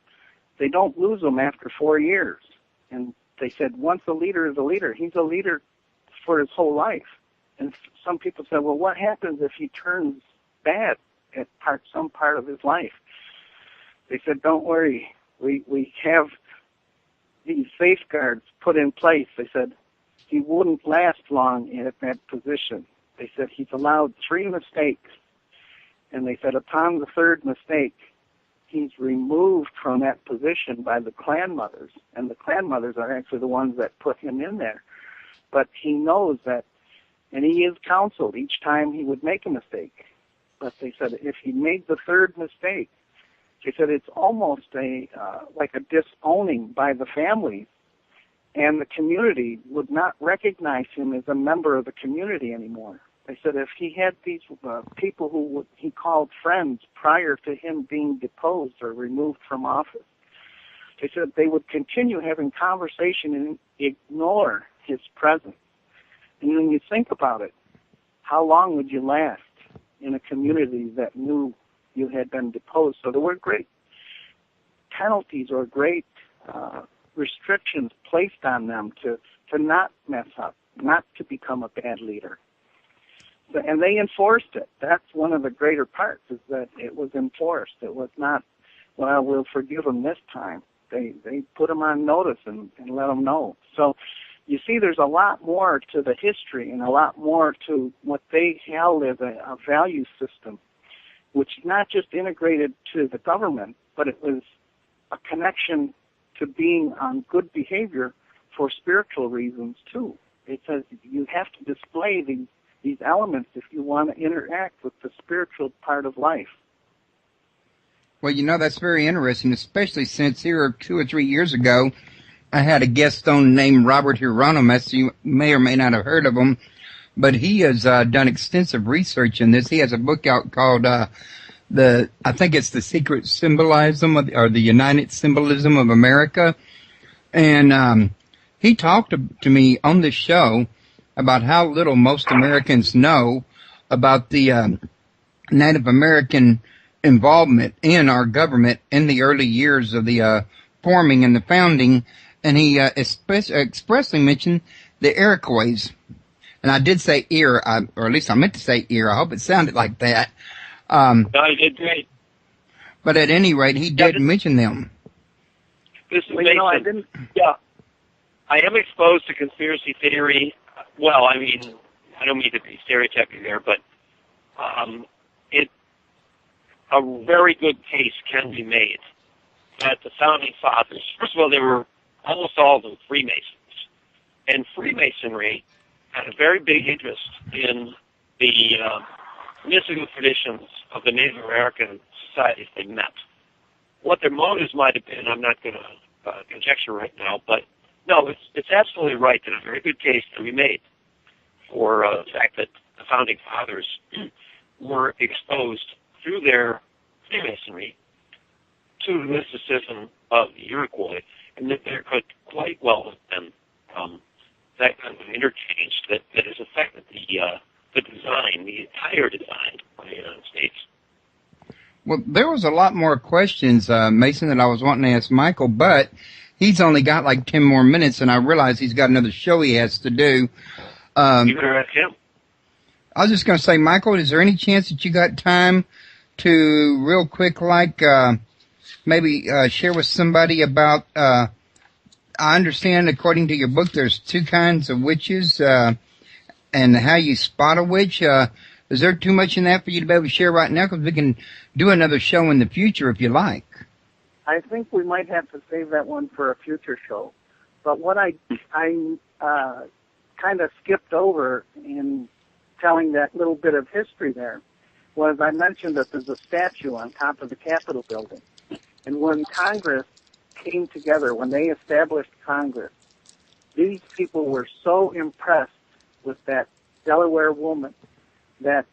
they don't lose them after 4 years. And they said, once a leader is a leader, he's a leader for his whole life. And some people said, well, what happens if he turns bad at some part of his life? They said, don't worry. We have these safeguards put in place. They said he wouldn't last long at that position. They said he's allowed 3 mistakes. And they said upon the 3rd mistake, he's removed from that position by the clan mothers. And the clan mothers are actually the ones that put him in there. But he knows that, and he is counseled each time he would make a mistake. But they said if he made the 3rd mistake, they said it's almost like a disowning by the family, and the community would not recognize him as a member of the community anymore. They said if he had these people who he called friends prior to him being deposed or removed from office, they said they would continue having conversation and ignore his presence. And when you think about it, how long would you last in a community that knew you had been deposed? So there were great penalties or great restrictions placed on them to not mess up, not to become a bad leader. So, and they enforced it. That's one of the greater parts, is that it was enforced. It was not, well, we'll forgive them this time. They put them on notice and let them know. So you see, there's a lot more to the history and a lot more to what they held as a value system, which is not just integrated to the government, but it was a connection to being on good behavior for spiritual reasons too. It says you have to display these elements if you want to interact with the spiritual part of life. Well, you know, that's very interesting, especially since here 2 or 3 years ago, I had a guest on named Robert Hieronymus. You may or may not have heard of him, but he has done extensive research in this. He has a book out called I think it's The Secret Symbolism or the United Symbolism of America. And he talked to me on this show about how little most Americans know about the Native American involvement in our government in the early years of the forming and the founding. And he expressly mentioned the Iroquois. And I did say or at least I meant to say ear. I hope it sounded like that. No, you did great. But at any rate, he did mention them. This is Well, Mason. I didn't. Yeah. I am exposed to conspiracy theory. Well, I mean, I don't mean to be stereotyping there, but a very good case can be made that the founding fathers, first of all, they were almost all of them Freemasons, and Freemasonry had a very big interest in the mystical traditions of the Native American societies they met. What their motives might have been, I'm not going to conjecture right now, but no, it's absolutely right that a very good case can be made for the fact that the founding fathers were exposed through their Freemasonry to the mysticism of the Iroquois, and that there could quite well have been that kind of interchange that has affected the design, the entire design of the United States. Well, there was a lot more questions, Mason, that I was wanting to ask Michael, but he's only got like 10 more minutes, and I realize he's got another show he has to do. You better ask him. I was just going to say, Michael, is there any chance that you got time to real quick, like, maybe share with somebody about, I understand according to your book there's two kinds of witches, and how you spot a witch. Is there too much in that for you to be able to share right now? Because we can do another show in the future if you like. I think we might have to save that one for a future show. But what I kind of skipped over in telling that little bit of history there was I mentioned that there's a statue on top of the Capitol building. And when Congress came together, when they established Congress, these people were so impressed with that Delaware woman that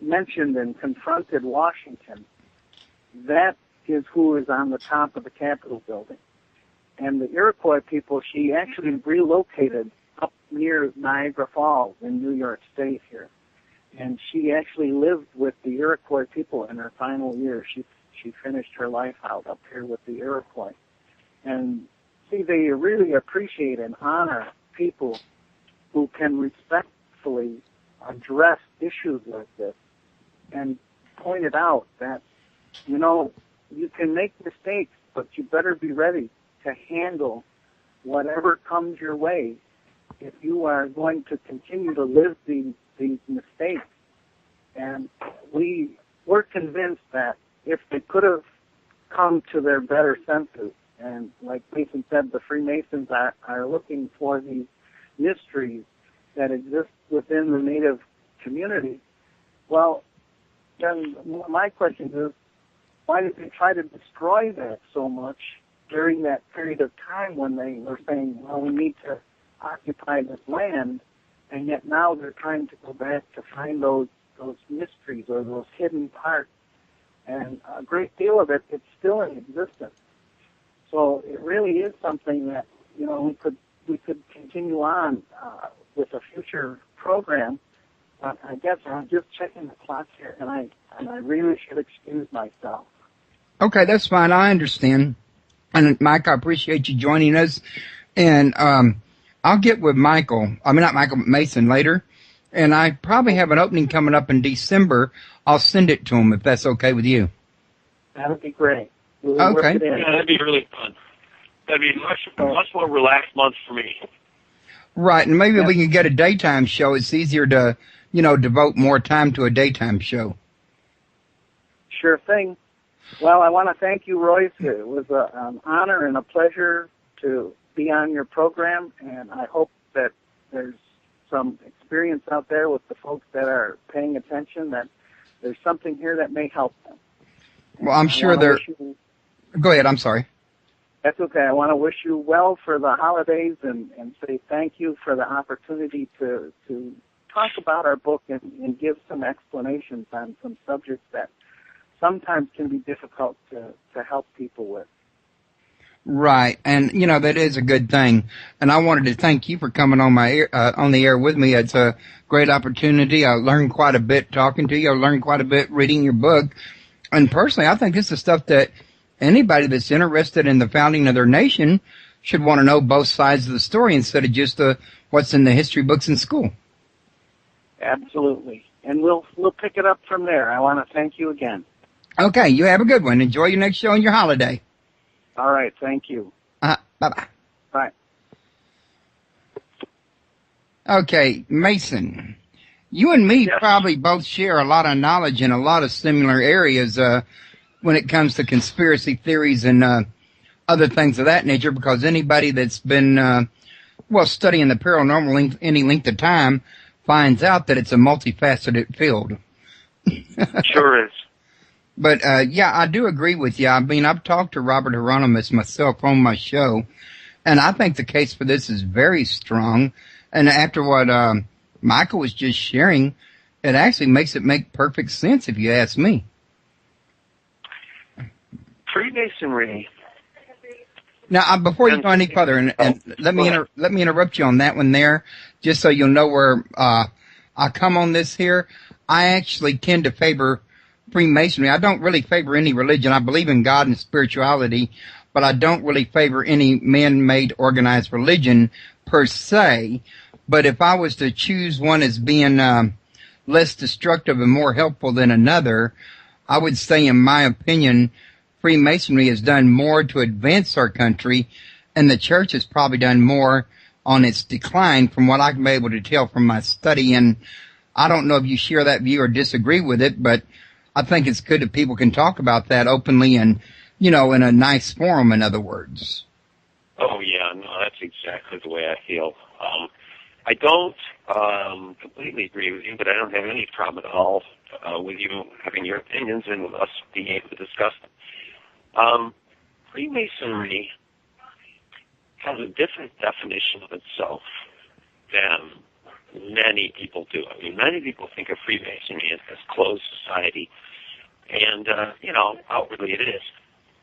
mentioned and confronted Washington. That is who is on the top of the Capitol building. And the Iroquois people, she actually relocated up near Niagara Falls in New York State here. And she actually lived with the Iroquois people in her final years. She finished her life out up here with the Iroquois. And see, they really appreciate and honor people who can respectfully address issues like this and point it out that, you know, you can make mistakes, but you better be ready to handle whatever comes your way if you are going to continue to live these mistakes. And we're convinced that if they could have come to their better senses, and like Mason said, the Freemasons are looking for these mysteries that exist within the Native community, well, then my question is, why did they try to destroy that so much during that period of time when they were saying, well, we need to occupy this land, and yet now they're trying to go back to find those mysteries or those hidden parts, and a great deal of it, it's still in existence. So it really is something that, you know, we could continue on with a future program. But I guess I'm just checking the clock here, and I really should excuse myself. Okay, that's fine. I understand. And Mike, I appreciate you joining us. And I'll get with Mason later. And I probably have an opening coming up in December. I'll send it to him if that's okay with you. That would be great. We'll okay. Yeah, that'd be really fun. That'd be much more relaxed month for me. Right, and maybe we can get a daytime show. It's easier to, you know, devote more time to a daytime show. Sure thing. Well, I want to thank you, Royce. It was an honor and a pleasure to be on your program, and I hope that there's some experience out there with the folks that are paying attention, that there's something here that may help them. Well, I'm sure there... Go ahead, I'm sorry. That's okay. I want to wish you well for the holidays and say thank you for the opportunity to talk about our book and give some explanations on some subjects that sometimes can be difficult to help people with. Right, and you know that is a good thing. And I wanted to thank you for coming on on the air with me. It's a great opportunity. I learned quite a bit talking to you. I learned quite a bit reading your book. And personally, I think this is stuff that anybody that's interested in the founding of their nation should want to know both sides of the story instead of just what's in the history books in school. Absolutely, and we'll pick it up from there. I want to thank you again. Okay, you have a good one. Enjoy your next show and your holiday. All right, thank you. Bye-bye. Bye. Okay, Mason, You and me Yes. probably both share a lot of knowledge in a lot of similar areas when it comes to conspiracy theories and other things of that nature, because anybody that's been, studying the paranormal any length of time finds out that it's a multifaceted field. Sure is. But, yeah, I do agree with you. I mean, I've talked to Robert Hieronymus myself on my show, and I think the case for this is very strong. And after what Michael was just sharing, it actually makes it make perfect sense if you ask me. Freemasonry. Now, before you go any further, and let me interrupt you on that one there, just so you'll know where I come on this here. I actually tend to favor Freemasonry. I don't really favor any religion. I believe in God and spirituality, but I don't really favor any man-made organized religion per se. But if I was to choose one as being less destructive and more helpful than another, I would say, in my opinion, Freemasonry has done more to advance our country, and the church has probably done more on its decline, from what I've been able to tell from my study. And I don't know if you share that view or disagree with it, but I think it's good that people can talk about that openly and, in a nice forum, in other words. Oh, yeah, no, that's exactly the way I feel. I don't completely agree with you, but I don't have any problem at all with you having your opinions and with us being able to discuss them. Freemasonry has a different definition of itself than many people do. I mean, many people think of Freemasonry as closed society, and, outwardly it is.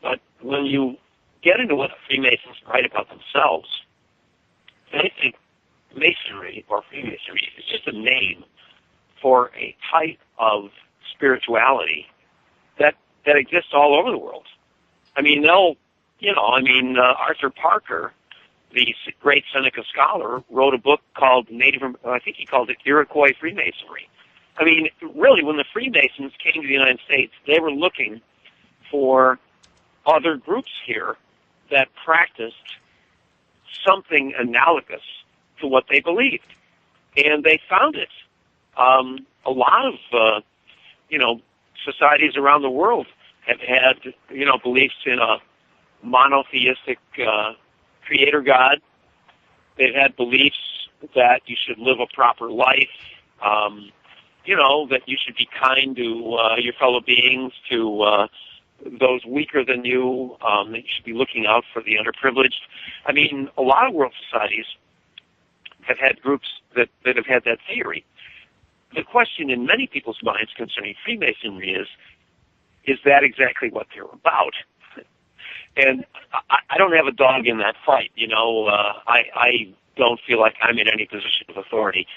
But when you get into what the Freemasons write about themselves, they think Masonry or Freemasonry is just a name for a type of spirituality that exists all over the world. I mean, Arthur Parker, the great Seneca scholar, wrote a book called I think he called it Iroquois Freemasonry. I mean, really, when the Freemasons came to the United States, they were looking for other groups here that practiced something analogous to what they believed. And they found it. A lot of, societies around the world have had, beliefs in a monotheistic creator God. They've had beliefs that you should live a proper life, that you should be kind to your fellow beings, to those weaker than you, that you should be looking out for the underprivileged. I mean, a lot of world societies have had groups that have had that theory. The question in many people's minds concerning Freemasonry is that exactly what they're about? And I don't have a dog in that fight, I don't feel like I'm in any position of authority.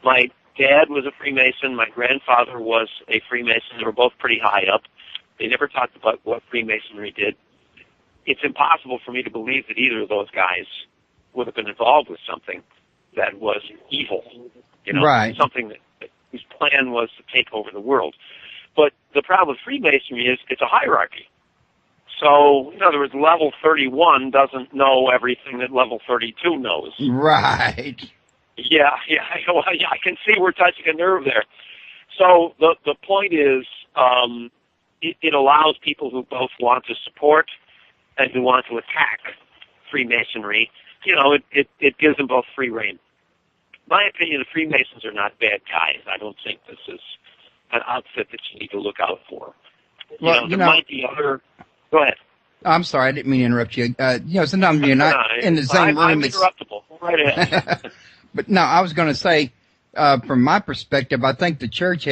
My dad was a Freemason. My grandfather was a Freemason. They were both pretty high up. They never talked about what Freemasonry did. It's impossible for me to believe that either of those guys would have been involved with something that was evil, right. Something whose plan was to take over the world. But the problem with Freemasonry is it's a hierarchy. So, in other words, level 31 doesn't know everything that level 32 knows. Right. Yeah, I can see we're touching a nerve there. So the point is, it allows people who both want to support and who want to attack Freemasonry, it gives them both free rein. My opinion, the Freemasons are not bad guys. I don't think this is an outfit that you need to look out for. Well, there might be other... Go ahead. I'm sorry, I didn't mean to interrupt you. Sometimes you're not in the same room. I'm interruptible. Right ahead. But no, I was going to say, from my perspective, I think the church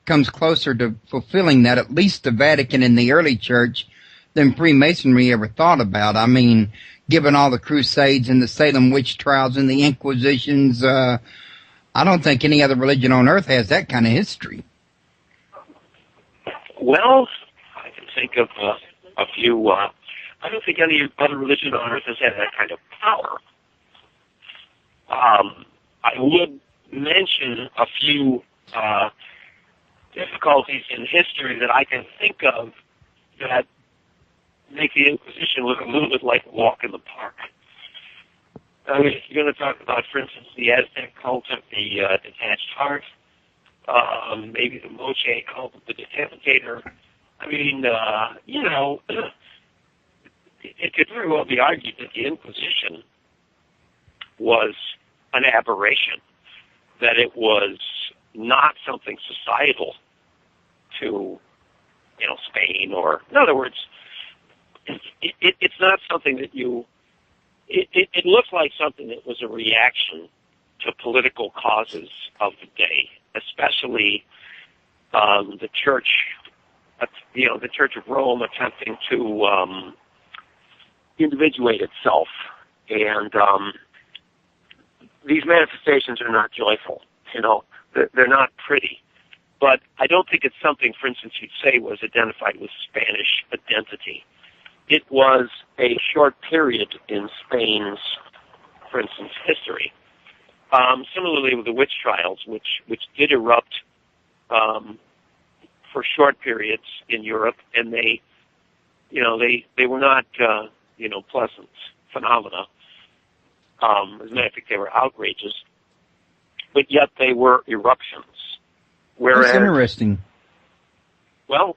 comes closer to fulfilling that, at least the Vatican and the early church, than Freemasonry ever thought about. I mean, given all the Crusades and the Salem witch trials and the Inquisitions, I don't think any other religion on earth has that kind of history. Well, I can think of a few. I don't think any other religion on earth has had that kind of power. I would mention a few difficulties in history that I can think of that make the Inquisition look a little bit like a walk in the park. I mean, if you're going to talk about, for instance, the Aztec cult of the detached heart, maybe the Moche called it the Decapitator. I mean, it could very well be argued that the Inquisition was an aberration, that it was not something societal to, Spain, or, in other words, it's not something that it looks like something that was a reaction to political causes of the day, especially the Church, the Church of Rome attempting to individuate itself. And these manifestations are not joyful, they're not pretty. But I don't think it's something, for instance, you'd say was identified with Spanish identity. It was a short period in Spain's, for instance, history. Similarly with the witch trials, which did erupt for short periods in Europe, and they were not pleasant phenomena. As a matter of fact, they were outrages, but yet they were eruptions. Whereas, that's interesting. Well,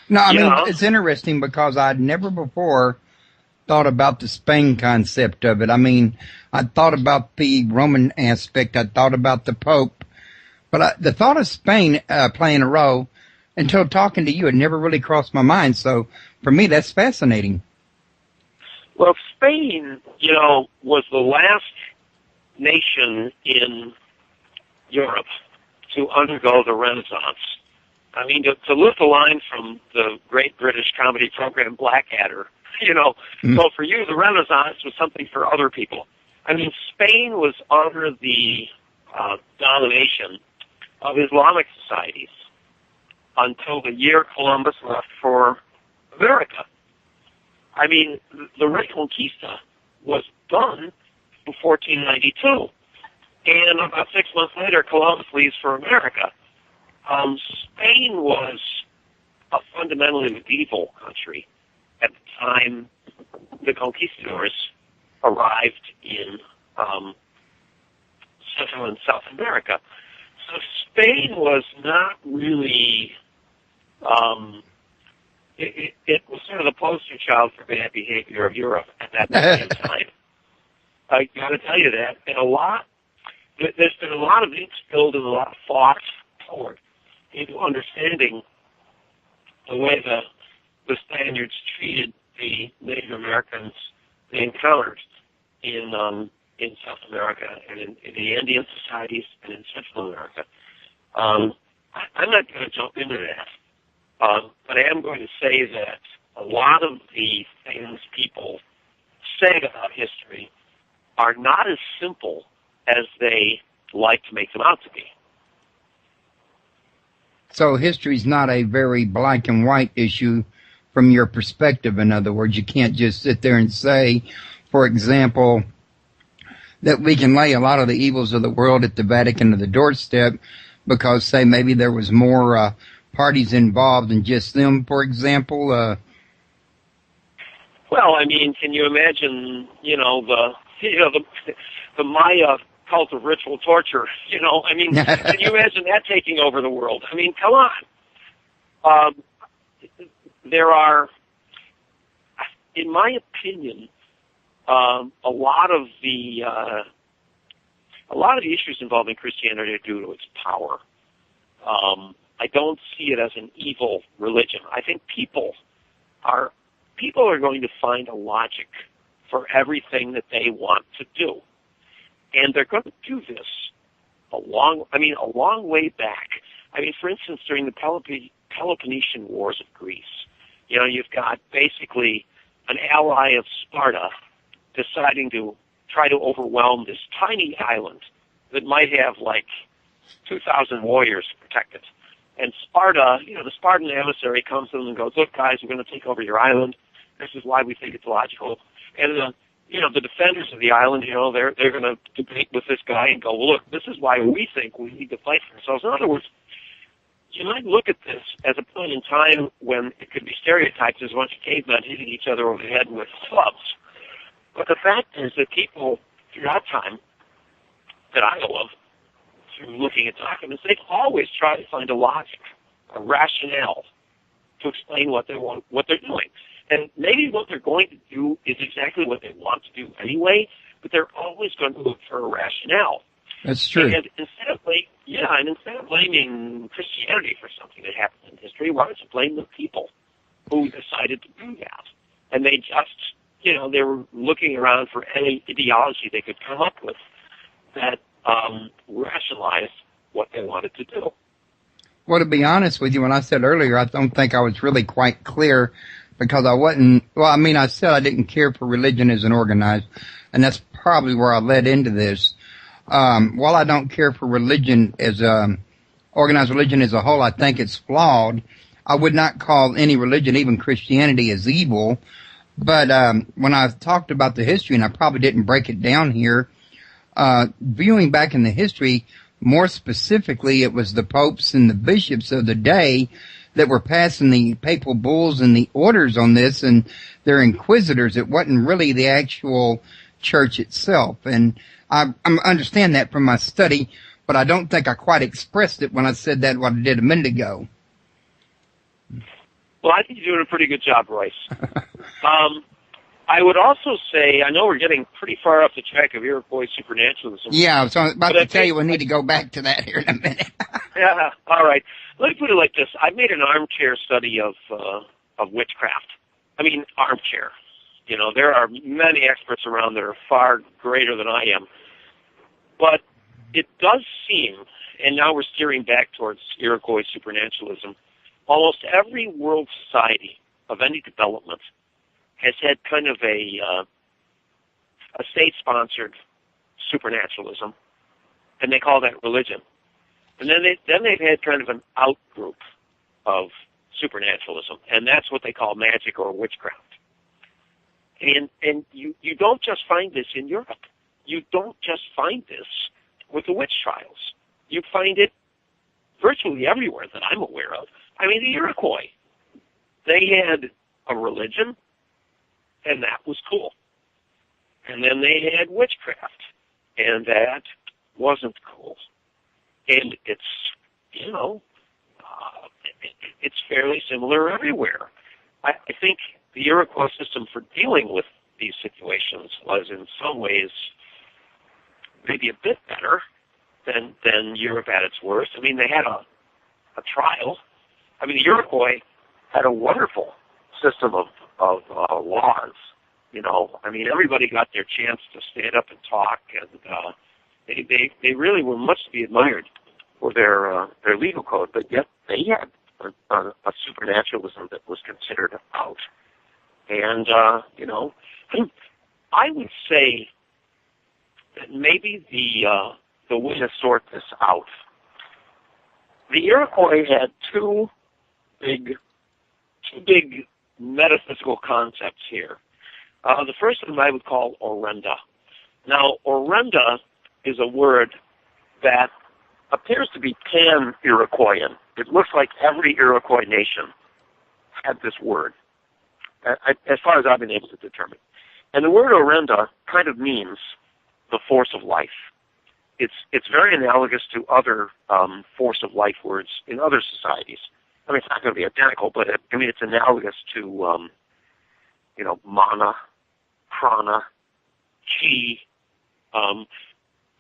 no, I mean, it's interesting because I'd never before thought about the Spain concept of it. I mean, I thought about the Roman aspect. I thought about the Pope. But the thought of Spain playing a role, until talking to you, it never really crossed my mind. So for me, that's fascinating. Well, Spain, was the last nation in Europe to undergo the Renaissance. I mean, to lift a line from the great British comedy program Blackadder, So for you, the Renaissance was something for other people. I mean, Spain was under the domination of Islamic societies until the year Columbus left for America. I mean, the Reconquista was done in 1492. And about 6 months later, Columbus leaves for America. Spain was a fundamentally medieval country at the time the conquistadors arrived in Central and South America. So Spain was not really, it was sort of the poster child for bad behavior of Europe at that point in time. I got to tell you that. And there's been a lot of ink spilled and a lot of thought poured into understanding the way the Spaniards treated the Native Americans they encountered in South America and in the Indian societies and in Central America. I'm not going to jump into that, but I am going to say that a lot of the things people say about history are not as simple as they like to make them out to be. So history's not a very black and white issue from your perspective. In other words, you can't just sit there and say, for example, that we can lay a lot of the evils of the world at the Vatican or the doorstep because, say, maybe there was more parties involved than just them, for example. Well, I mean, can you imagine, the Maya cult of ritual torture? I mean, can you imagine that taking over the world? I mean, come on. There are, in my opinion, a lot of the issues involving Christianity are due to its power. I don't see it as an evil religion. I think people are going to find a logic for everything that they want to do, and they're going to do this a long way back. I mean, for instance, during the Peloponnesian Wars of Greece, you've got basically an ally of Sparta deciding to try to overwhelm this tiny island that might have like 2,000 warriors to protect it. And Sparta, the Spartan emissary comes to them and goes, "Look, guys, we're going to take over your island. This is why we think it's logical." And the defenders of the island, they're going to debate with this guy and go, "Well, look, this is why we think we need to fight for ourselves." In other words, you might look at this as a point in time when it could be stereotyped as a bunch of cavemen hitting each other over the head with clubs. But the fact is that people throughout time that I know of, through looking at documents, they've always tried to find a logic, a rationale to explain what they're doing. And maybe what they're going to do is exactly what they want to do anyway, but they're always going to look for a rationale. That's true. And instead of blaming Christianity for something that happened in history, why don't you blame the people who decided to do that? And they just, they were looking around for any ideology they could come up with that rationalized what they wanted to do. Well, to be honest with you, when I said earlier, I don't think I was really quite clear because I wasn't, I said I didn't care for religion as an organized, and that's probably where I led into this. While I don't care for religion as organized religion as a whole, I think it's flawed. I would not call any religion, even Christianity, as evil. But when I talked about the history, and I probably didn't break it down here, viewing back in the history, more specifically, it was the popes and the bishops of the day that were passing the papal bulls and the orders on this, and their inquisitors. It wasn't really the actual church itself. And I understand that from my study, but I don't think I quite expressed it when I said that what I did a minute ago. Well, I think you're doing a pretty good job, Royce. I would also say, I know we're getting pretty far off the track of Iroquois Supernaturalism. Yeah, so I was about to tell you we need to go back to that here in a minute. Yeah, all right. Let me put it like this. I made an armchair study of witchcraft. I mean, armchair. There are many experts around that are far greater than I am. But it does seem, and now we're steering back towards Iroquois Supernaturalism, almost every world society of any development has had kind of a state-sponsored supernaturalism, and they call that religion. And then they've had kind of an out-group of supernaturalism, and that's what they call magic or witchcraft. And you don't just find this in Europe. You don't just find this with the witch trials. You find it virtually everywhere that I'm aware of. I mean, the Iroquois, they had a religion, and that was cool. And then they had witchcraft, and that wasn't cool. And it's, it's fairly similar everywhere. I think the Iroquois system for dealing with these situations was in some ways maybe a bit better than Europe at its worst. I mean, they had a trial. I mean, the Iroquois had a wonderful system of laws. I mean, everybody got their chance to stand up and talk, and they really were much to be admired for their legal code. But yet they had a supernaturalism that was considered out. And I would say that maybe the way to sort this out, the Iroquois had two big metaphysical concepts here. The first one I would call orenda. Now, orenda is a word that appears to be pan-Iroquoian. It looks like every Iroquois nation had this word, as far as I've been able to determine. And the word orenda kind of means the force of life. It's very analogous to other force of life words in other societies. I mean, it's not going to be identical, but it's analogous to, mana, prana, chi,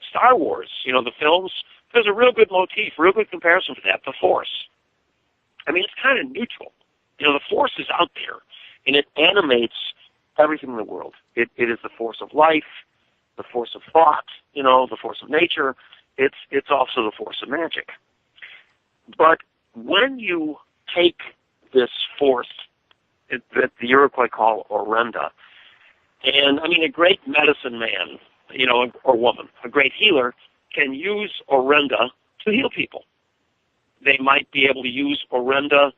Star Wars, the films. There's a real good motif, real good comparison for that, the Force. I mean, it's kind of neutral. The Force is out there, and it animates everything in the world. It is the force of life, the force of thought, the force of nature. It's also the force of magic. But when you take this force that the Iroquois call orenda, and I mean a great medicine man, or woman, a great healer, can use orenda to heal people. They might be able to use orenda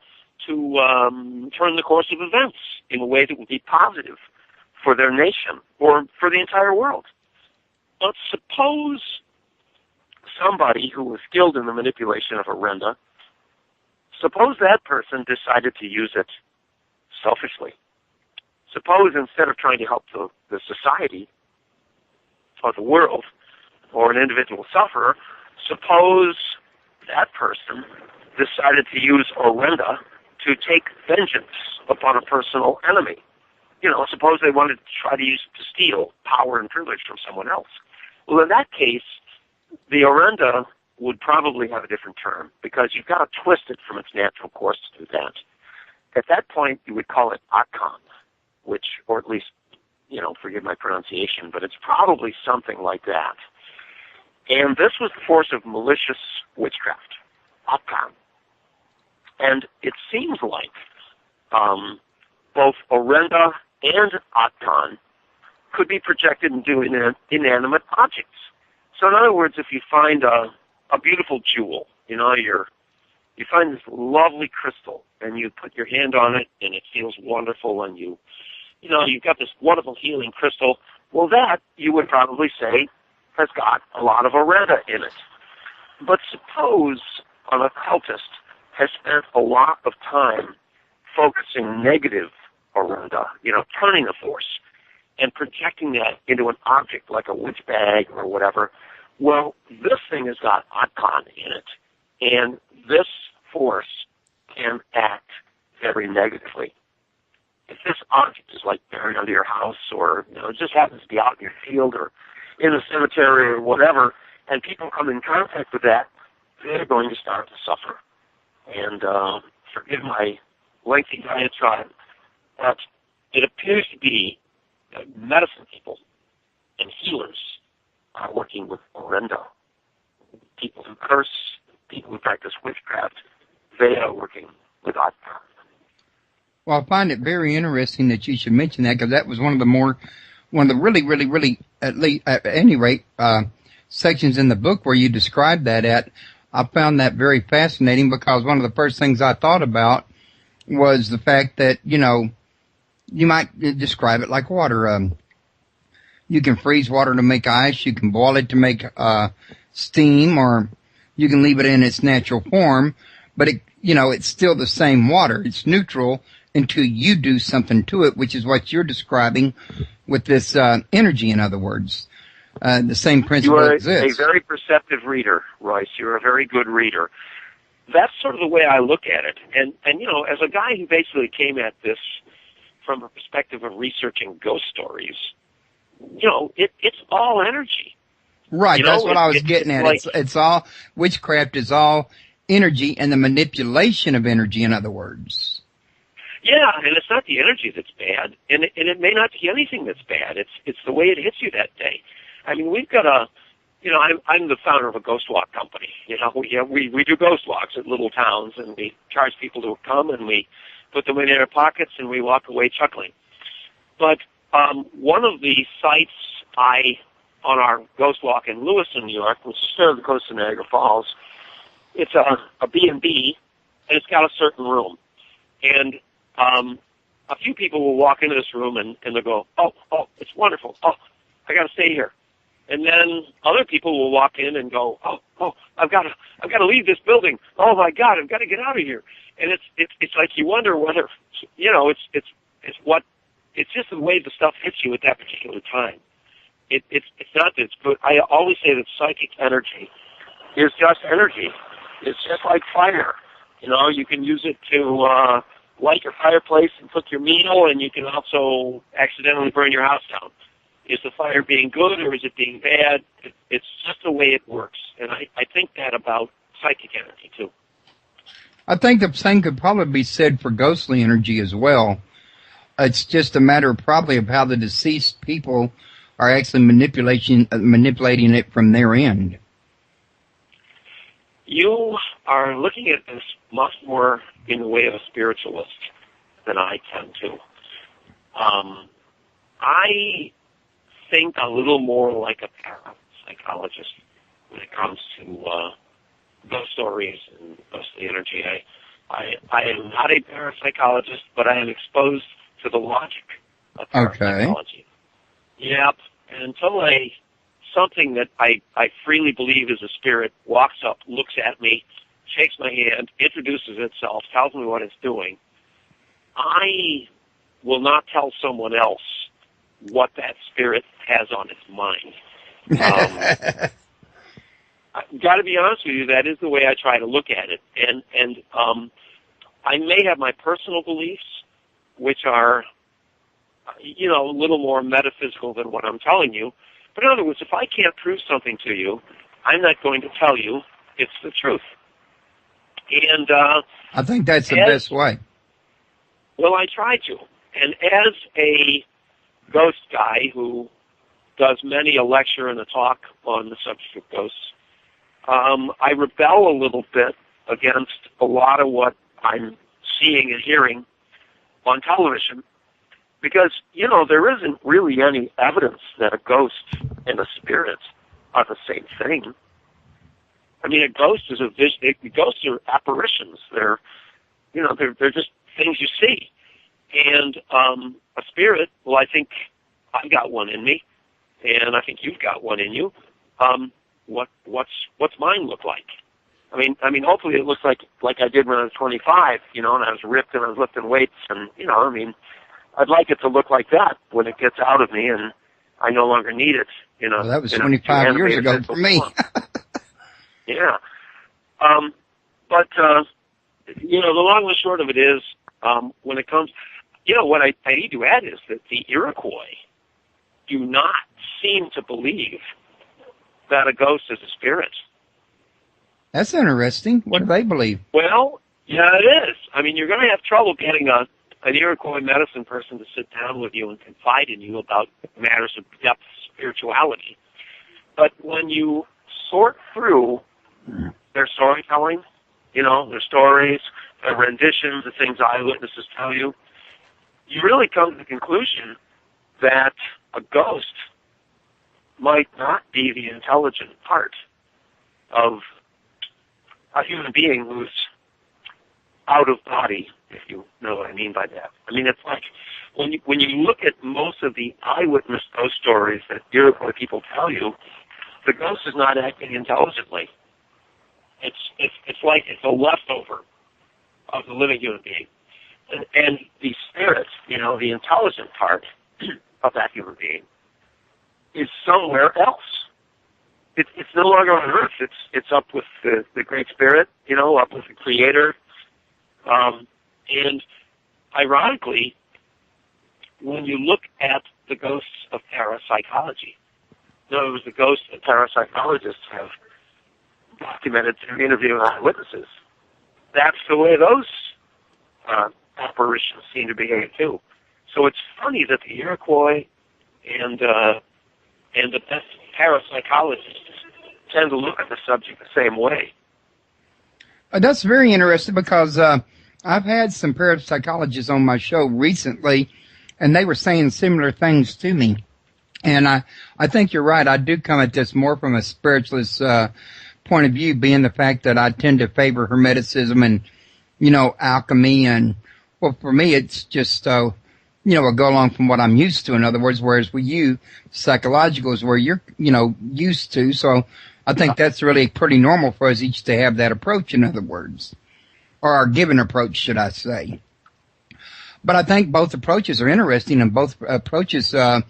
to turn the course of events in a way that would be positive for their nation or for the entire world. But suppose somebody who was skilled in the manipulation of orenda, suppose that person decided to use it selfishly. Suppose instead of trying to help the society or the world or an individual sufferer, suppose that person decided to use Orenda to take vengeance upon a personal enemy. Suppose they wanted to try to use it to steal power and privilege from someone else. Well, in that case, the Orenda would probably have a different term, because you've got to twist it from its natural course to do that. At that point, you would call it Akan, which, or at least, forgive my pronunciation, but it's probably something like that. And this was the force of malicious witchcraft, Akan. And it seems like both Orenda and Akan could be projected into inanimate objects. So in other words, if you find a beautiful jewel, you find this lovely crystal, and you put your hand on it, and it feels wonderful, and you've got this wonderful healing crystal. Well, that, you would probably say, has got a lot of Orenda in it. But suppose an occultist has spent a lot of time focusing negative Orenda, turning the force, and projecting that into an object like a witch bag or whatever. Well, this thing has got Akan in it, and this force can act very negatively. If this object is like buried under your house, or it just happens to be out in your field or in a cemetery or whatever, and people come in contact with that, they're going to start to suffer. And forgive my lengthy diatribe, but it appears to be that medicine people and healers are working with Orenda. People who curse, people who practice witchcraft, they are working with Akan. Well, I find it very interesting that you should mention that, because that was one of the really, really, really, at least, at any rate, sections in the book where you described that at. I found that very fascinating, because one of the first things I thought about was the fact that, you might describe it like water. You can freeze water to make ice, you can boil it to make steam, or you can leave it in its natural form, but it's still the same water. It's neutral until you do something to it, which is what you're describing with this energy, in other words. The same principle exists. You are a very perceptive reader, Royce. You're a very good reader. That's sort of the way I look at it. And as a guy who basically came at this from a perspective of researching ghost stories, it's all energy. Right, that's what I was getting at. Like, it's all, witchcraft is all energy and the manipulation of energy, in other words. Yeah, and it's not the energy that's bad, and it may not be anything that's bad. It's the way it hits you that day. I mean, we've got I'm the founder of a ghost walk company. We do ghost walks at little towns, and we charge people to come, and we put them in their pockets, and we walk away chuckling. But one of the sites on our ghost walk in Lewiston, New York, which is near the coast of Niagara Falls, it's a B&B, and it's got a certain room. And a few people will walk into this room, and they'll go, oh, it's wonderful. Oh, I got to stay here. And then other people will walk in and go, oh, I've got to leave this building. Oh my God, I've got to get out of here. And it's like you wonder whether, it's just the way the stuff hits you at that particular time. It's not that it's good. I always say that psychic energy is just energy. It's just like fire. You can use it to light your fireplace and cook your meal, and you can also accidentally burn your house down. Is the fire being good or is it being bad? It's just the way it works. And I think that about psychic energy, too. I think the same could probably be said for ghostly energy as well. It's just a matter probably of how the deceased people are actually manipulating it from their end. You are looking at this much more in the way of a spiritualist than I tend to. I think a little more like a parapsychologist when it comes to ghost stories and ghostly energy. I am not a parapsychologist, but I am exposed to the logic of parapsychology. Okay. Yep. And until something that I freely believe is a spirit walks up, looks at me, shakes my hand, introduces itself, tells me what it's doing, I will not tell someone else what that spirit has on its mind. got to be honest with you, that is the way I try to look at it. And I may have my personal beliefs, which are, you know, a little more metaphysical than what I'm telling you. But in other words, if I can't prove something to you, I'm not going to tell you it's the truth. And I think that's the best way. Well, I try to. And as a ghost guy who does many a lecture and a talk on the subject of ghosts, I rebel a little bit against a lot of what I'm seeing and hearing on television because, you know, there isn't really any evidence that a ghost and a spirit are the same thing. I mean, a ghost is a vision. Ghosts are apparitions. They're, you know, they're just things you see. And a spirit, well, I think I've got one in me, and I think you've got one in you. What's mine look like? I mean, hopefully it looks like I did when I was 25, you know, and I was ripped and I was lifting weights, and you know, I mean, I'd like it to look like that when it gets out of me and I no longer need it. You know, well, that was 25 years ago for me. Yeah, but you know, the long and short of it is, when it comes, you know, what I need to add is that the Iroquois do not seem to believe that a ghost is a spirit. That's interesting. What do they believe? Well, yeah, it is. I mean, you're going to have trouble getting an Iroquois medicine person to sit down with you and confide in you about matters of depth spirituality. But when you sort through their storytelling, you know, their stories, their renditions, the things eyewitnesses tell you, you really come to the conclusion that a ghost might not be the intelligent part of a human being who's out of body, if you know what I mean by that. I mean, it's like when you look at most of the eyewitness ghost stories that Iroquois people tell you, the ghost is not acting intelligently. It's like it's a leftover of the living human being. And the spirit, you know, the intelligent part of that human being is somewhere else. It's no longer on Earth. It's up with the Great Spirit, you know, up with the Creator. And ironically, when you look at the ghosts of parapsychology, in other words, the ghosts that parapsychologists have documented through interviewing eyewitnesses, that's the way those apparitions seem to behave too. So it's funny that the Iroquois and the best parapsychologists tend to look at the subject the same way. That's very interesting because I've had some parapsychologists on my show recently, and they were saying similar things to me. And I think you're right. I do come at this more from a spiritualist point of view, being the fact that I tend to favor Hermeticism and, you know, alchemy. And, well, for me, it's just, you know, a go along from what I'm used to. In other words, whereas with you, psychological is where you're, you know, used to. So I think that's really pretty normal for us each to have that approach, in other words, or our given approach, should I say. But I think both approaches are interesting, and both approaches, I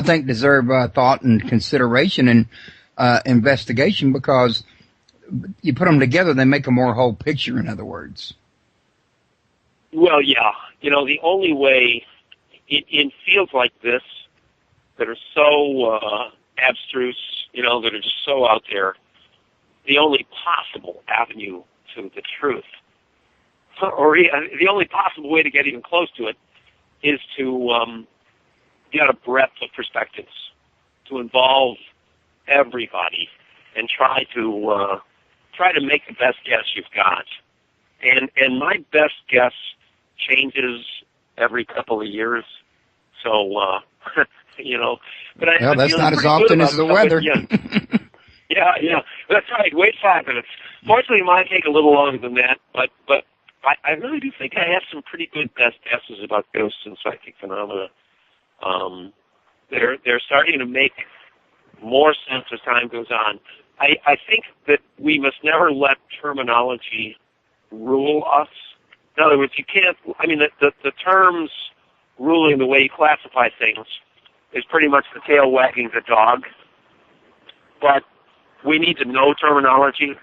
think, deserve thought and consideration and investigation, because you put them together, they make a more whole picture, in other words. Well, yeah. You know, the only way in fields like this that are so abstruse, you know, that are just so out there, the only possible avenue to the truth, or the only possible way to get even close to it, is to get a breadth of perspectives, to involve everybody, and try to make the best guess you've got. And my best guess changes every couple of years, so you know. But well, that's not as often as the weather. Yeah, that's right. Wait 5 minutes. Fortunately, mine take a little longer than that, but I really do think I have some pretty good best guesses about ghosts and psychic phenomena. They're starting to make more sense as time goes on. I think that we must never let terminology rule us. In other words, you can't, I mean, the terms ruling the way you classify things is pretty much the tail wagging the dog. But we need to know terminology.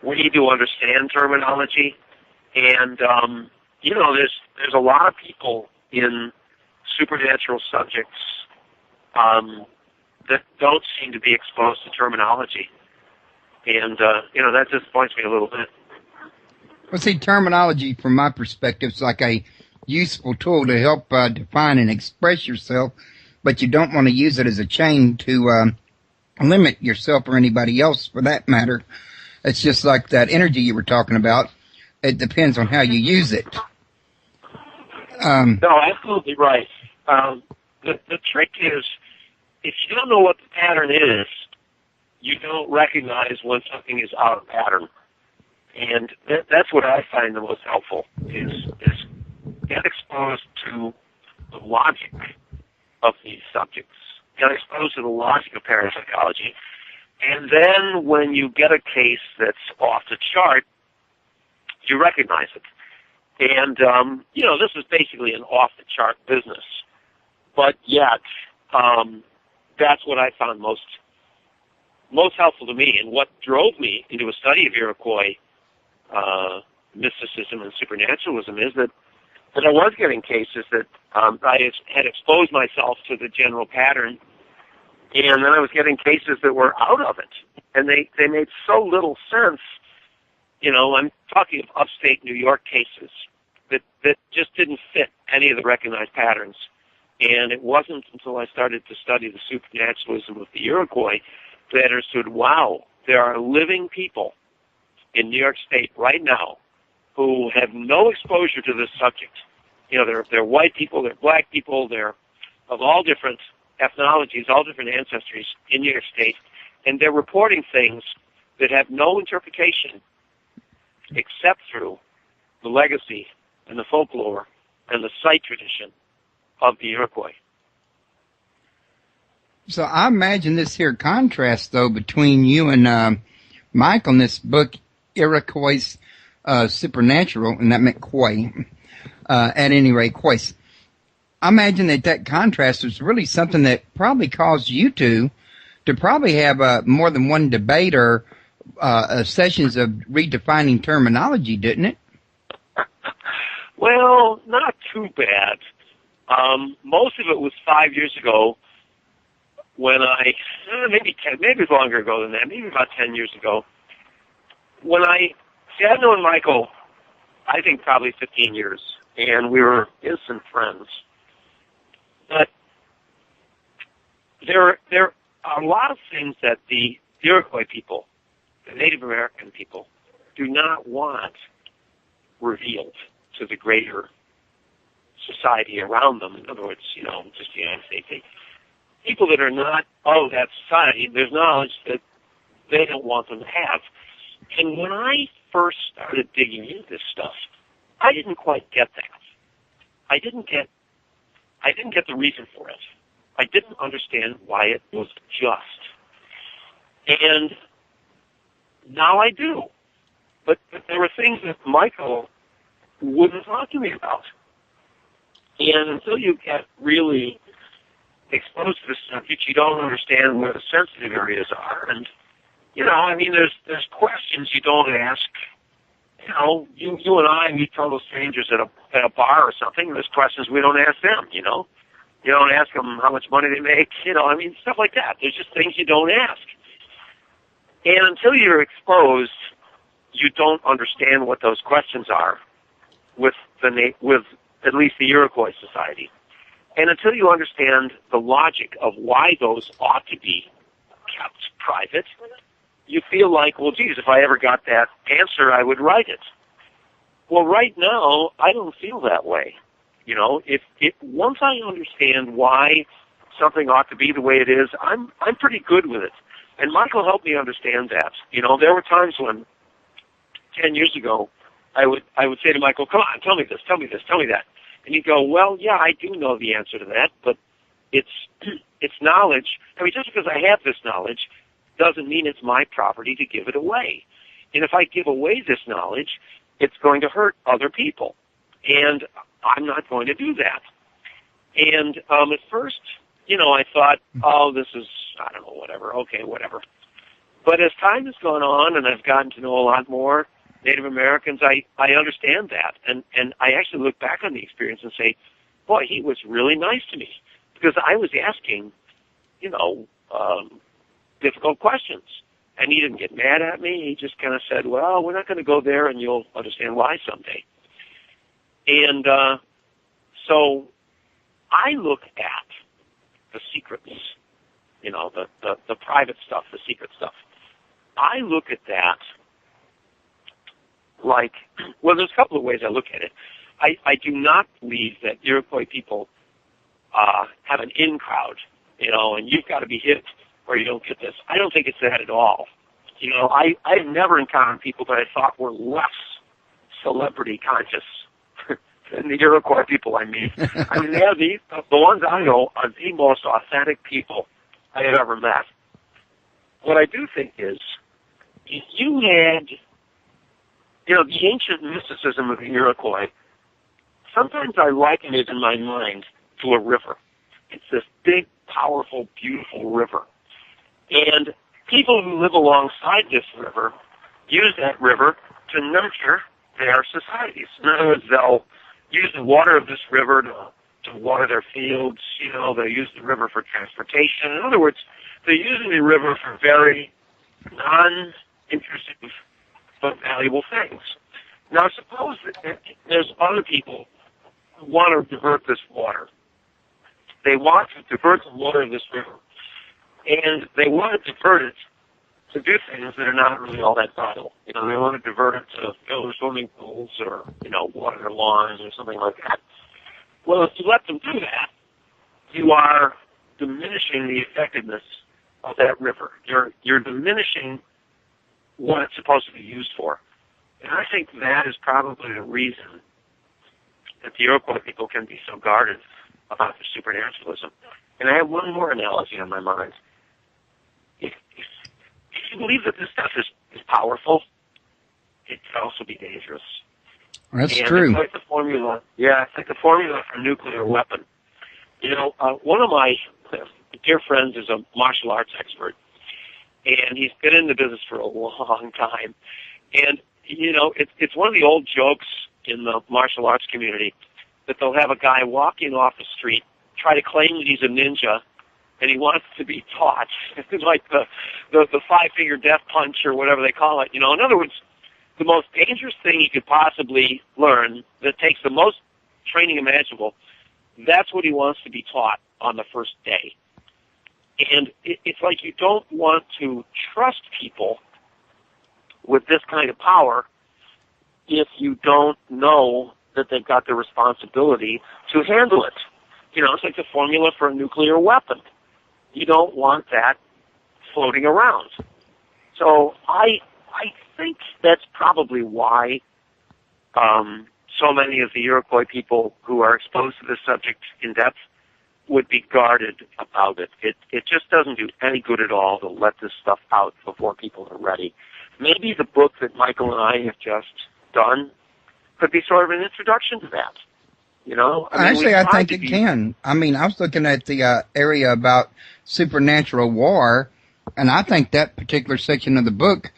We need to understand terminology. And, there's a lot of people in supernatural subjects that don't seem to be exposed to terminology. And, that disappoints me a little bit. Well, see, terminology, from my perspective, is like a useful tool to help define and express yourself, but you don't want to use it as a chain to limit yourself or anybody else, for that matter. It's just like that energy you were talking about. It depends on how you use it. No, absolutely right. The trick is, if you don't know what the pattern is, you don't recognize when something is out of pattern. And that's what I find the most helpful, is get exposed to the logic of these subjects, get exposed to the logic of parapsychology, and then when you get a case that's off the chart, you recognize it. And, this is basically an off-the-chart business. But yet, that's what I found most helpful to me, and what drove me into a study of Iroquois mysticism and supernaturalism is that I was getting cases that I had exposed myself to the general pattern, and then I was getting cases that were out of it, and they made so little sense. I'm talking of upstate New York cases that just didn't fit any of the recognized patterns. And it wasn't until I started to study the supernaturalism of the Iroquois that I understood, wow, there are living people in New York State right now who have no exposure to this subject. They're white people, they're black people, they're of all different ethnologies, all different ancestries in New York State, and they're reporting things that have no interpretation except through the legacy and the folklore and the site tradition of the Iroquois. So I imagine this here contrast, though, between you and Michael in this book, Iroquois Supernatural, and that meant Quay, at any rate, Quais. I imagine that contrast was really something that probably caused you to probably have more than one debate or sessions of redefining terminology, didn't it? Well, not too bad. Most of it was 5 years ago when maybe longer ago than that, maybe about 10 years ago, when I've known Michael, I think probably 15 years, and we were instant friends. But there are a lot of things that the Iroquois people, the Native American people, do not want revealed to the greater society around them. In other words, just the United States. People that are not of that society, there's knowledge that they don't want them to have. And when I first started digging into this stuff, I didn't quite get that. I didn't get the reason for it. I didn't understand why it was just. And now I do. But there were things that Michael wouldn't talk to me about. And until you get really exposed to the subject, you don't understand where the sensitive areas are. And, there's questions you don't ask. You and I meet total strangers at a bar or something, and there's questions we don't ask them, You don't ask them how much money they make, stuff like that. There's just things you don't ask. And until you're exposed, you don't understand what those questions are with at least the Iroquois society. And until you understand the logic of why those ought to be kept private, you feel like, well, geez, if I ever got that answer, I would write it. Well, right now, I don't feel that way. If once I understand why something ought to be the way it is, I'm pretty good with it. And Michael helped me understand that. There were times when 10 years ago, I would say to Michael, come on, tell me this, tell me that. And he'd go, well, yeah, I do know the answer to that, but it's knowledge. Just because I have this knowledge doesn't mean it's my property to give it away. And if I give away this knowledge, it's going to hurt other people. And I'm not going to do that. And at first, I thought, oh, this is, I don't know, whatever. Okay, whatever. But as time has gone on and I've gotten to know a lot more Native Americans, I understand that. And I actually look back on the experience and say, boy, he was really nice to me because I was asking, difficult questions. And he didn't get mad at me. He just kind of said, well, we're not going to go there and you'll understand why someday. And so I look at the secrets, the private stuff, the secret stuff. I look at that like, well, there's a couple of ways I look at it. I do not believe that Iroquois people have an in crowd, and you've got to be hip or you don't get this. I don't think it's that at all. I've never encountered people that I thought were less celebrity conscious than the Iroquois people I meet. I mean, the ones I know are the most authentic people I have ever met. What I do think is, if you had, the ancient mysticism of the Iroquois, sometimes I liken it in my mind to a river. It's this big, powerful, beautiful river. And people who live alongside this river use that river to nurture their societies. In other words, they'll use the water of this river to water their fields. They'll use the river for transportation. In other words, they're using the river for very non-intrusive but valuable things. Now, suppose that there's other people who want to divert this water. They want to divert the water of this river. And they want to divert it to do things that are not really all that vital. They want to divert it to fill swimming pools or, water their lawns or something like that. Well, if you let them do that, you are diminishing the effectiveness of that river. You're diminishing what it's supposed to be used for. And I think that is probably the reason that the Iroquois people can be so guarded about their supernaturalism. And I have one more analogy on my mind. If you believe that this stuff is powerful, it can also be dangerous. That's and true. It's like the formula. Yeah, it's like the formula for a nuclear weapon. One of my dear friends is a martial arts expert, and he's been in the business for a long time. And it's one of the old jokes in the martial arts community that they'll have a guy walking off the street, try to claim that he's a ninja, and he wants to be taught. It's like the five-finger death punch or whatever they call it. In other words, the most dangerous thing he could possibly learn that takes the most training imaginable, that's what he wants to be taught on the first day. And it's like you don't want to trust people with this kind of power if you don't know that they've got the responsibility to handle it. It's like the formula for a nuclear weapon. You don't want that floating around. So I think that's probably why so many of the Iroquois people who are exposed to this subject in depth would be guarded about it. It just doesn't do any good at all to let this stuff out before people are ready. Maybe the book that Michael and I have just done could be sort of an introduction to that. Actually, I think it can. I was looking at the area about supernatural war, and I think that particular section of the book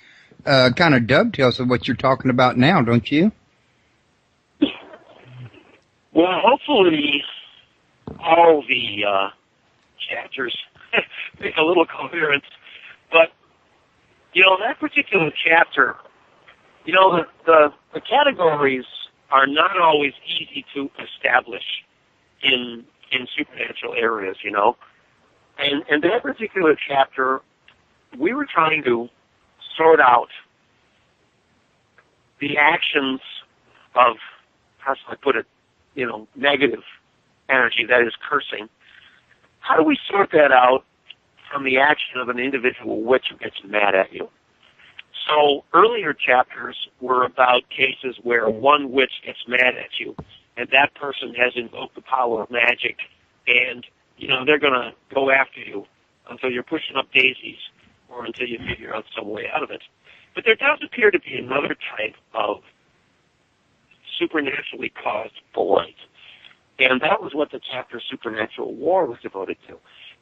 kind of dovetails with what you're talking about now, don't you? Well, hopefully all the chapters make a little coherence. But, that particular chapter, the categories are not always easy to establish in supernatural areas, And that particular chapter, we were trying to sort out the actions of, how shall I put it, negative energy, that is cursing. How do we sort that out from the action of an individual witch who gets mad at you? So earlier chapters were about cases where one witch gets mad at you, and that person has invoked the power of magic, and, they're going to go after you until you're pushing up daisies or until you figure out some way out of it. But there does appear to be another type of supernaturally caused blight, and that was what the chapter Supernatural War was devoted to.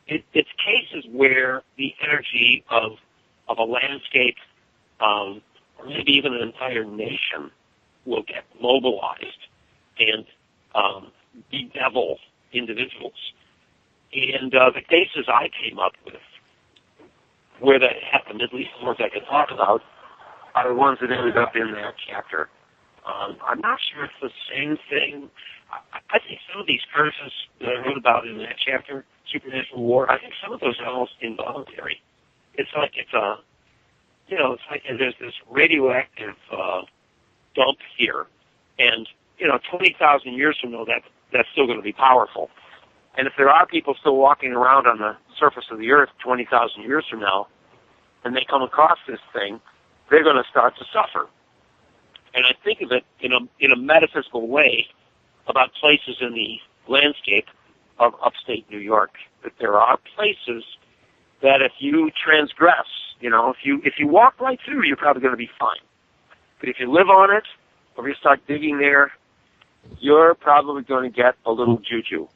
It's cases where the energy of of a landscape, or maybe even an entire nation, will get mobilized and bedevil individuals. And the cases I came up with, where that happened, at least the ones I can talk about, are the ones that ended up in that chapter. I'm not sure it's the same thing. I think some of these curses that I wrote about in that chapter, Supernatural War, I think some of those are almost involuntary. It's like it's like there's this radioactive dump here, and 20,000 years from now, that's still going to be powerful. And if there are people still walking around on the surface of the Earth 20,000 years from now, and they come across this thing, they're going to start to suffer. And I think of it in a metaphysical way about places in the landscape of upstate New York. That there are places that if you transgress, if you walk right through, you're probably going to be fine. But if you live on it, or you start digging there, you're probably going to get a little juju.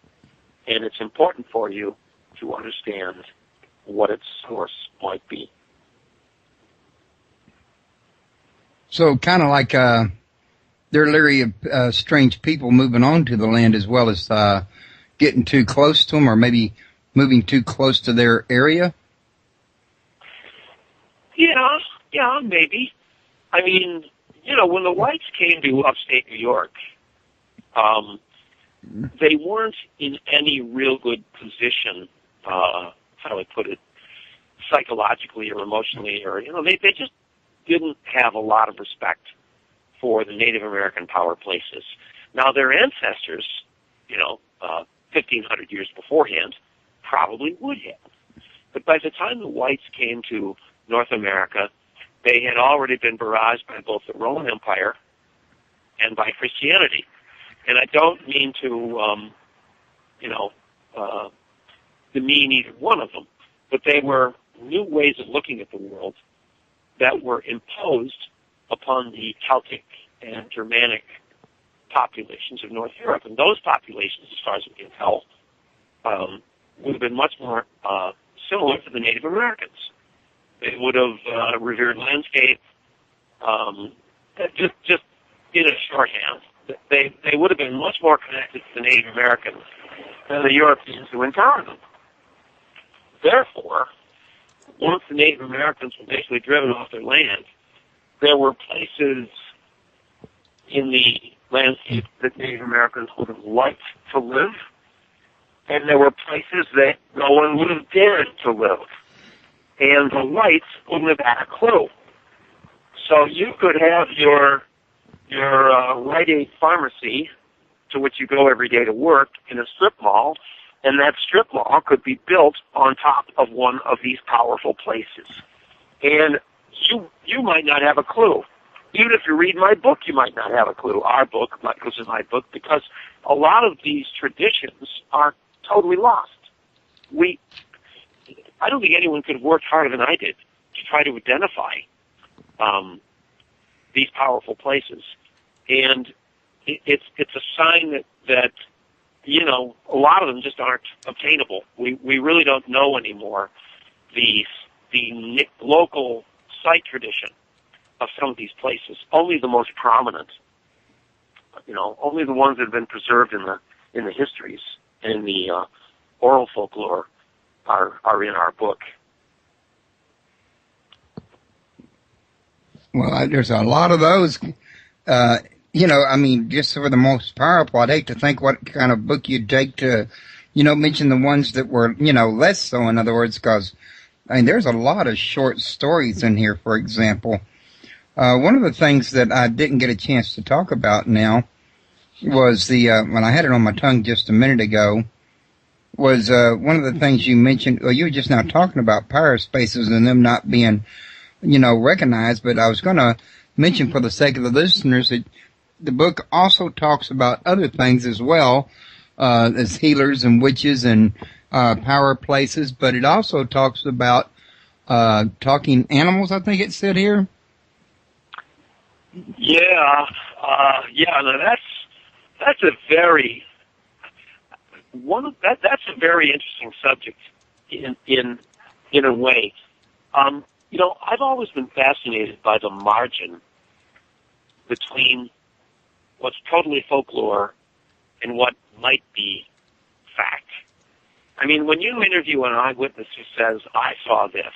And it's important for you to understand what its source might be. So kind of like they're leery of strange people moving onto the land as well as getting too close to them, or maybe moving too close to their area? Yeah, maybe. I mean, when the whites came to upstate New York, they weren't in any real good position, how do I put it, psychologically or emotionally, or, they just didn't have a lot of respect for the Native American power places. Now, their ancestors, 1,500 years beforehand, probably would have. But by the time the whites came to North America, they had already been barraged by both the Roman Empire and by Christianity. And I don't mean to, demean either one of them, but they were new ways of looking at the world that were imposed upon the Celtic and Germanic populations of North Europe. And those populations, as far as we can tell, would have been much more similar to the Native Americans. They would have revered landscape, just in a shorthand. They would have been much more connected to the Native Americans than the Europeans who encountered them. Therefore, once the Native Americans were basically driven off their land, there were places in the landscape that Native Americans would have liked to live, and there were places that no one would have dared to live. And the whites wouldn't have had a clue. So you could have your Rite Aid pharmacy, to which you go every day to work, in a strip mall, and that strip mall could be built on top of one of these powerful places. And you might not have a clue. Even if you read my book, you might not have a clue. Our book, Michael's in my book, because a lot of these traditions are totally lost. I don't think anyone could have worked harder than I did to try to identify these powerful places. And it's a sign that a lot of them just aren't obtainable. We really don't know anymore the local site tradition of some of these places. Only the most prominent, only the ones that have been preserved in the histories and in the oral folklore are in our book. Well, there's a lot of those. Just for the most powerful, I'd hate to think what kind of book you'd take to, mention the ones that were, less so, in other words, because, there's a lot of short stories in here, for example. One of the things that I didn't get a chance to talk about now was when I had it on my tongue just a minute ago, was one of the things you mentioned. Well, you were just now talking about power spaces and them not being, recognized, but I was going to mention for the sake of the listeners that the book also talks about other things as well, as healers and witches and power places, but it also talks about talking animals, I think it said here. Yeah. Now that's a very that's a very interesting subject in a way. You know, I've always been fascinated by the margin between what's totally folklore and what might be fact. I mean, when you interview an eyewitness who says, I saw this,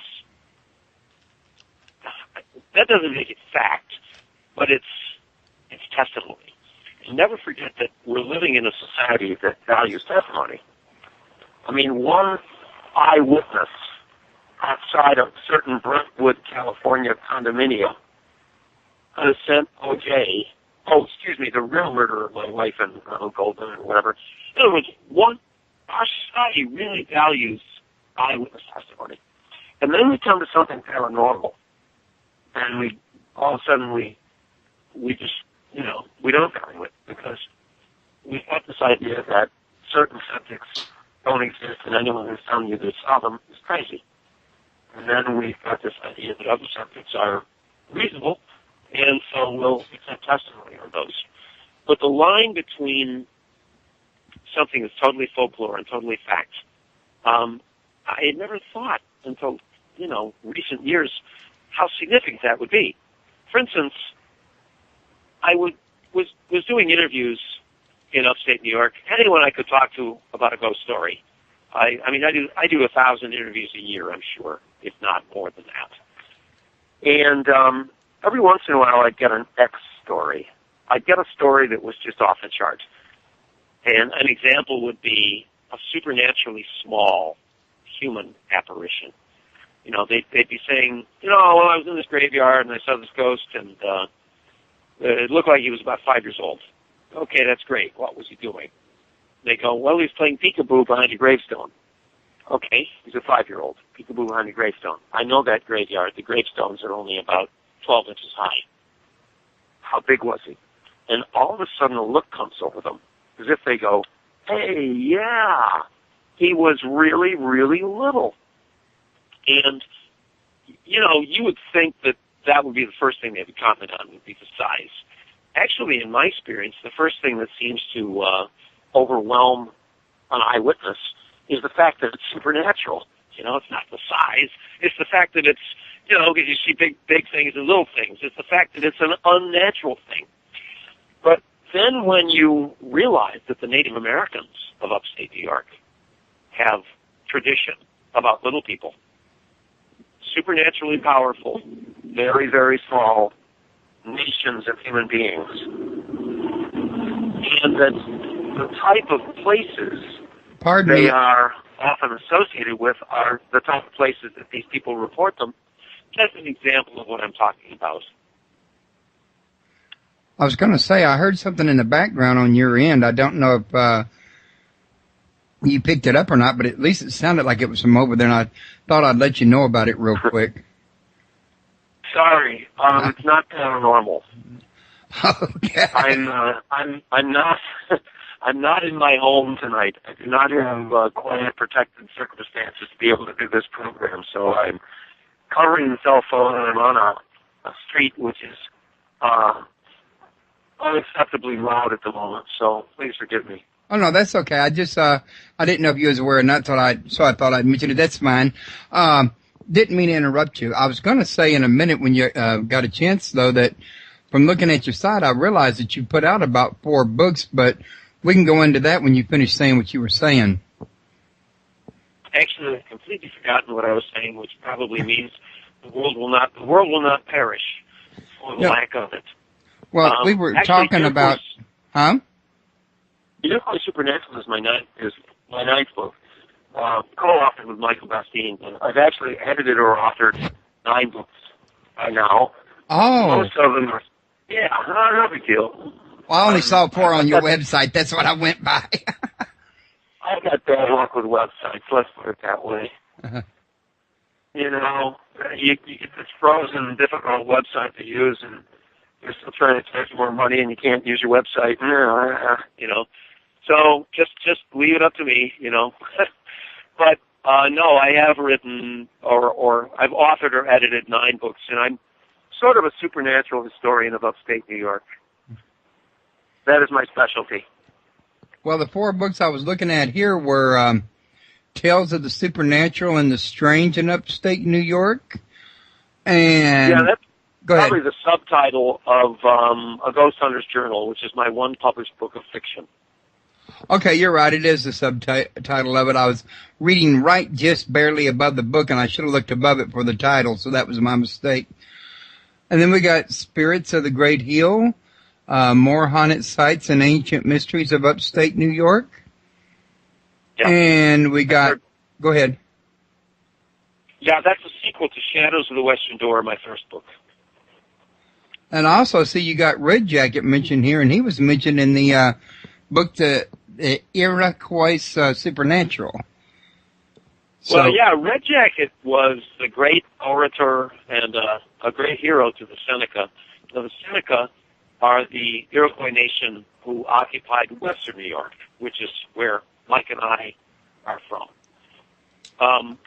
that doesn't make it fact, but it's testimony. And never forget that we're living in a society that values testimony. I mean, one eyewitness outside of certain Brentwood, California condominium could have sent the real murderer of my wife and uncle, or whatever. In other words, our society really values eyewitness testimony. And then we come to something paranormal, and all of a sudden we just, we don't value it because we've got this idea that certain subjects don't exist, and anyone who's telling you they saw them is crazy. And then we've got this idea that other subjects are reasonable, and so we'll accept testimony on those. But the line between something that's totally folklore and totally fact, I had never thought until, recent years how significant that would be. For instance, I was doing interviews in upstate New York. Anyone I could talk to about a ghost story. I do 1,000 interviews a year, I'm sure, if not more than that. And every once in a while, I'd get an X story. I'd get a story that was just off the chart. And an example would be a supernaturally small human apparition. They'd be saying, I was in this graveyard and I saw this ghost, and it looked like he was about 5 years old. Okay, that's great. What was he doing? They go, well, he was playing peekaboo behind a gravestone. Okay, he's a 5-year-old. Peekaboo behind a gravestone. I know that graveyard. The gravestones are only about 12 inches high. How big was he? And all of a sudden a look comes over them, as if they go, hey, yeah, he was really, really little. And, you would think that would be the first thing they would comment on, would be the size. Actually, in my experience, the first thing that seems to overwhelm an eyewitness is the fact that it's supernatural. It's not the size. It's the fact that it's, because you see big things and little things. It's the fact that it's an unnatural thing. But then when you realize that the Native Americans of upstate New York have tradition about little people, supernaturally powerful, very, very small nations of human beings, and that the type of places they are often associated with are the type of places that these people report them, that's an example of what I'm talking about. I was going to say, I heard something in the background on your end. I don't know if you picked it up or not, but at least it sounded like it was from over there, and I thought I'd let you know about it real quick. Sorry, it's not paranormal. Okay. I'm not in my home tonight. I do not have quiet, protected circumstances to be able to do this program, so I'm covering the cell phone, and I'm on a street which is unacceptably loud at the moment, so please forgive me. Oh, no, that's okay. I just, I didn't know if you was aware or not, so I thought I'd mention it. That's fine. Didn't mean to interrupt you. I was going to say in a minute when you got a chance, though, that from looking at your site, I realized that you put out about 4 books, but we can go into that when you finish saying what you were saying. Actually, I've completely forgotten what I was saying, which probably means the world will not perish for the lack of it. Well, we were talking about, Iroquois Supernatural is my ninth book, co-authored with Michael Bastine. And I've actually edited or authored 9 books by now. Oh. Most of them are, no big deal. Well, I only saw 4 on your website. That's what I went by. I've got bad luck with websites, let's put it that way. Uh-huh. You get this frozen, difficult website to use, and you're still trying to charge more money, and you can't use your website. So just leave it up to me, But no, I have written or I've authored or edited 9 books, and I'm sort of a supernatural historian of upstate New York. That is my specialty. Well, the 4 books I was looking at here were Tales of the Supernatural and the Strange in Upstate New York, And Yeah, that's go ahead. probably the subtitle of A Ghost Hunter's Journal, which is my one published book of fiction. Okay, you're right. It is the subtitle of it. I was reading right just barely above the book, and I should have looked above it for the title, so that was my mistake. And then we got Spirits of the Great Hill, More Haunted Sites and Ancient Mysteries of Upstate New York. Yeah. And we got, go ahead. Yeah, that's a sequel to Shadows of the Western Door, my first book. And I also see you got Red Jacket mentioned here, and he was mentioned in the book, the Iroquois Supernatural. So, Well, yeah, Red Jacket was a great orator and a great hero to the Seneca. Now, the Seneca are the Iroquois nation who occupied Western New York, which is where Mike and I are from.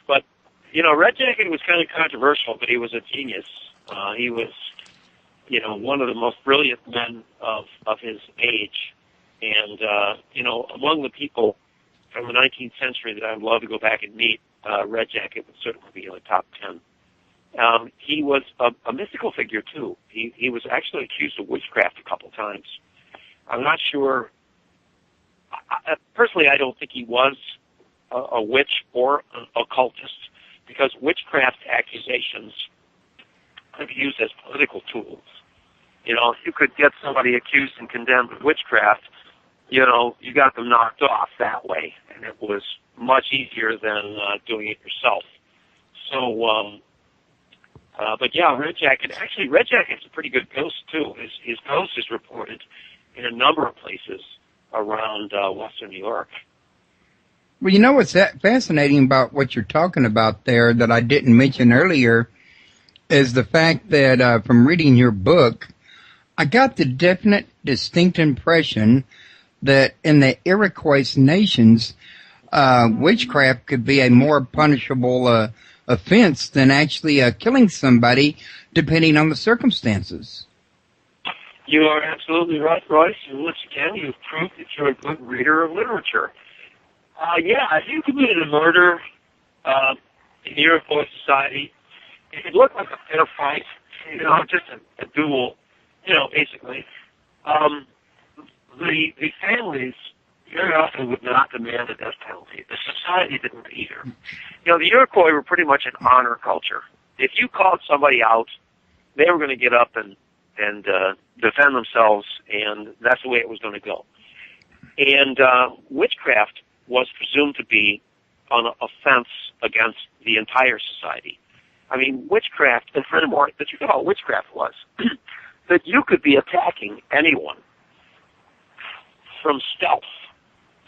But, you know, Red Jacket was kind of controversial, but he was a genius. He was, you know, one of the most brilliant men of his age. And, you know, among the people from the 19th century that I would love to go back and meet, Red Jacket would certainly be in the top 10. He was a mystical figure, too. He was actually accused of witchcraft a couple times. I'm not sure. Personally, I don't think he was a witch or an occultist, because witchcraft accusations could be used as political tools. You know, if you could get somebody accused and condemned of witchcraft, you know, you got them knocked off that way, and it was much easier than doing it yourself. So, but yeah, Red Jacket's a pretty good ghost, too. His ghost is reported in a number of places around Western New York. well, you know what's fascinating about what you're talking about there that I didn't mention earlier is the fact that from reading your book, I got the definite, distinct impression that in the Iroquois nations, witchcraft could be a more punishable offense than actually killing somebody, depending on the circumstances. You are absolutely right, Royce. And once again, you've proved that you're a good reader of literature. Yeah, if you committed a murder in the Iroquois society, it could look like a fair fight, you know, just a duel, you know, basically. The families very often would not demand a death penalty. The society didn't either. You know, the Iroquois were pretty much an honor culture. If you called somebody out, they were going to get up and defend themselves, and that's the way it was going to go. And witchcraft was presumed to be an offense against the entire society. I mean, witchcraft, and furthermore, that you know what witchcraft was, that you could be attacking anyone from stealth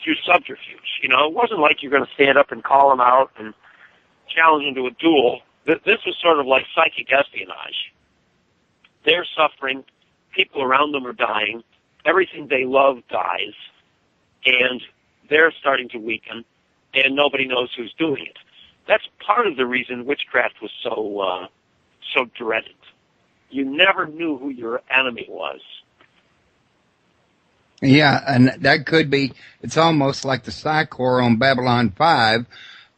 through subterfuge. You know, it wasn't like you're going to stand up and call them out and challenge them to a duel. This was sort of like psychic espionage. They're suffering. People around them are dying. Everything they love dies. And they're starting to weaken, and nobody knows who's doing it. That's part of the reason witchcraft was so dreaded. You never knew who your enemy was. Yeah, and that could be, it's almost like the Psychor on Babylon 5,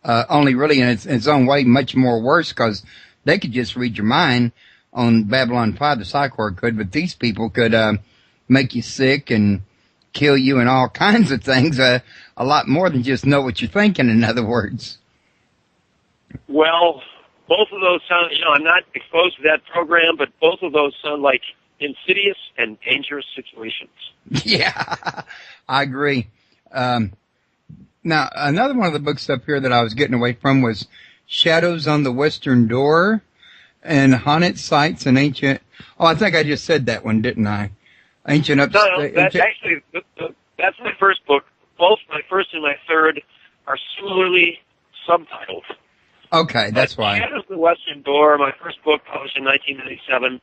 only really in its own way much more worse, because they could just read your mind on Babylon 5, the Psychor could, but these people could make you sick and kill you and all kinds of things, a lot more than just know what you're thinking, in other words. Well, both of those sound, you know, I'm not exposed to that program, but both of those sound like insidious and dangerous situations. Yeah, I agree. Now, another one of the books up here that I was getting away from was Shadows on the Western Door and Haunted Sites and Ancient... Oh, I think I just said that one, didn't I? Ancient Upstate... No, actually, that's my first book. Both my first and my third are similarly subtitled. Okay, that's why. Shadows of the Western Door, my first book published in 1997.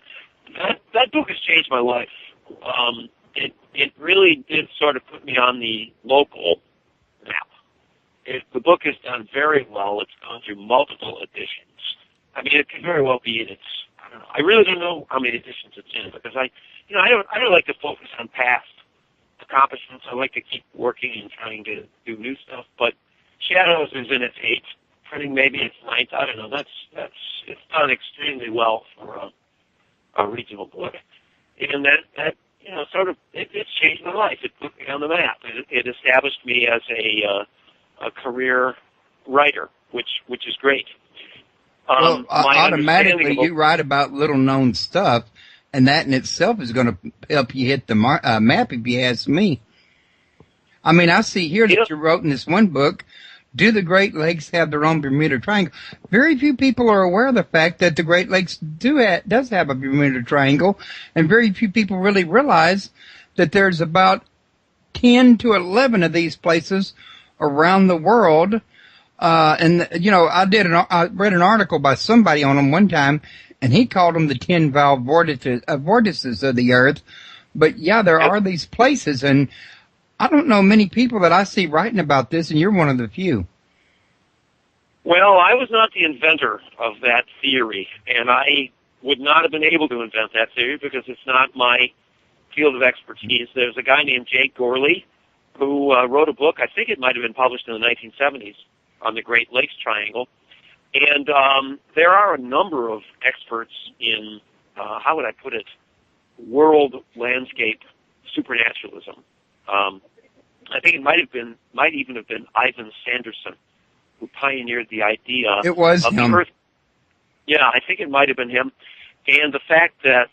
That book has changed my life. It really did sort of put me on the local map. The book has done very well. It's gone through multiple editions. I mean, it could very well be in its, I don't know. I really don't know how many editions it's in, because I don't like to focus on past accomplishments. I like to keep working and trying to do new stuff. But Shadows is in its eighth printing maybe its ninth. I don't know. It's done extremely well for a regional book, and that sort of it's changed my life. It put me on the map. It established me as a career writer, which is great. Well, automatically you write about little known stuff, and that in itself is going to help you hit the map, if you ask me. I mean, I see here that you wrote in this one book, do the Great Lakes have their own Bermuda Triangle? Very few people are aware of the fact that the Great Lakes does have a Bermuda Triangle, and very few people really realize that there's about 10 to 11 of these places around the world. And I read an article by somebody on them one time, and he called them the 10 valve vortices of the Earth. But yeah, there are these places, and I don't know many people that I see writing about this, and you're one of the few. Well, I was not the inventor of that theory, and I would not have been able to invent that theory because it's not my field of expertise. There's a guy named Jake Gorley who wrote a book, I think it might have been published in the 1970s, on the Great Lakes Triangle. And there are a number of experts in, how would I put it, world landscape supernaturalism. I think it might even have been Ivan Sanderson who pioneered the idea of him. The Earth. Yeah, I think it might have been him. And the fact that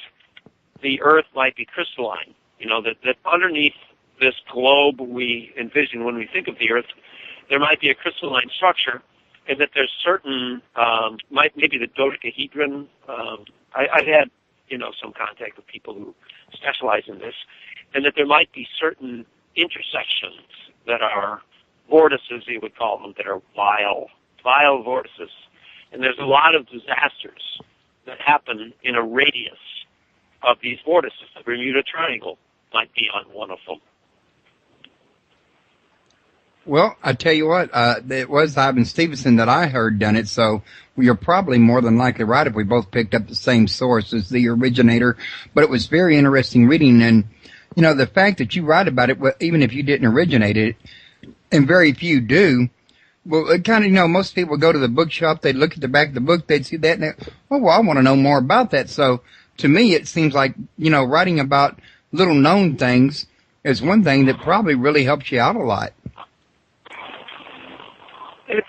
the Earth might be crystalline, that underneath this globe we envision when we think of the Earth, there might be a crystalline structure, and that there's certain, maybe the dodecahedron. I've had, some contact with people who specialize in this, and that there might be certain intersections that are vortices, you would call them, that are vile vortices. And there's a lot of disasters that happen in a radius of these vortices. The Bermuda Triangle might be on one of them. Well, I tell you what, it was Ivan Stevenson that I heard done it, so you're probably more than likely right if we both picked up the same source as the originator. But it was very interesting reading, and the fact that you write about it, even if you didn't originate it, and very few do, well, it kind of, most people go to the bookshop, they'd look at the back of the book, they'd see that, and I want to know more about that. So to me, it seems like, writing about little known things is one thing that probably really helps you out a lot. It's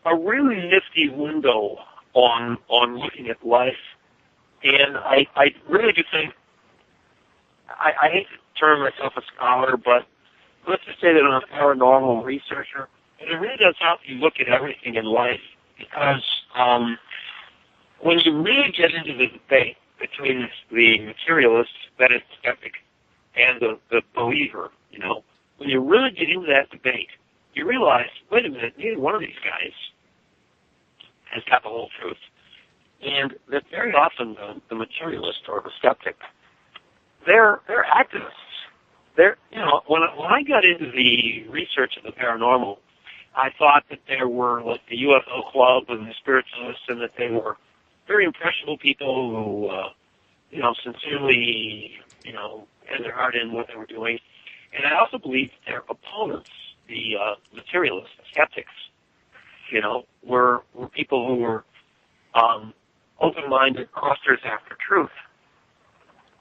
a really nifty window on looking at life, and I really do think, I hate to term myself a scholar, but let's just say that I'm a paranormal researcher, and it really does help you look at everything in life, because when you really get into the debate between the materialist, that is skeptic, and the believer, when you really get into that debate, you realize, wait a minute, neither one of these guys has got the whole truth. And that very often the materialist or the skeptic, they're activists. When I got into the research of the paranormal, I thought that there were like the UFO club and the spiritualists, and that they were very impressionable people who, sincerely, had their heart in what they were doing. And I also believed their opponents, the materialists, the skeptics, were people who were open-minded questers after truth.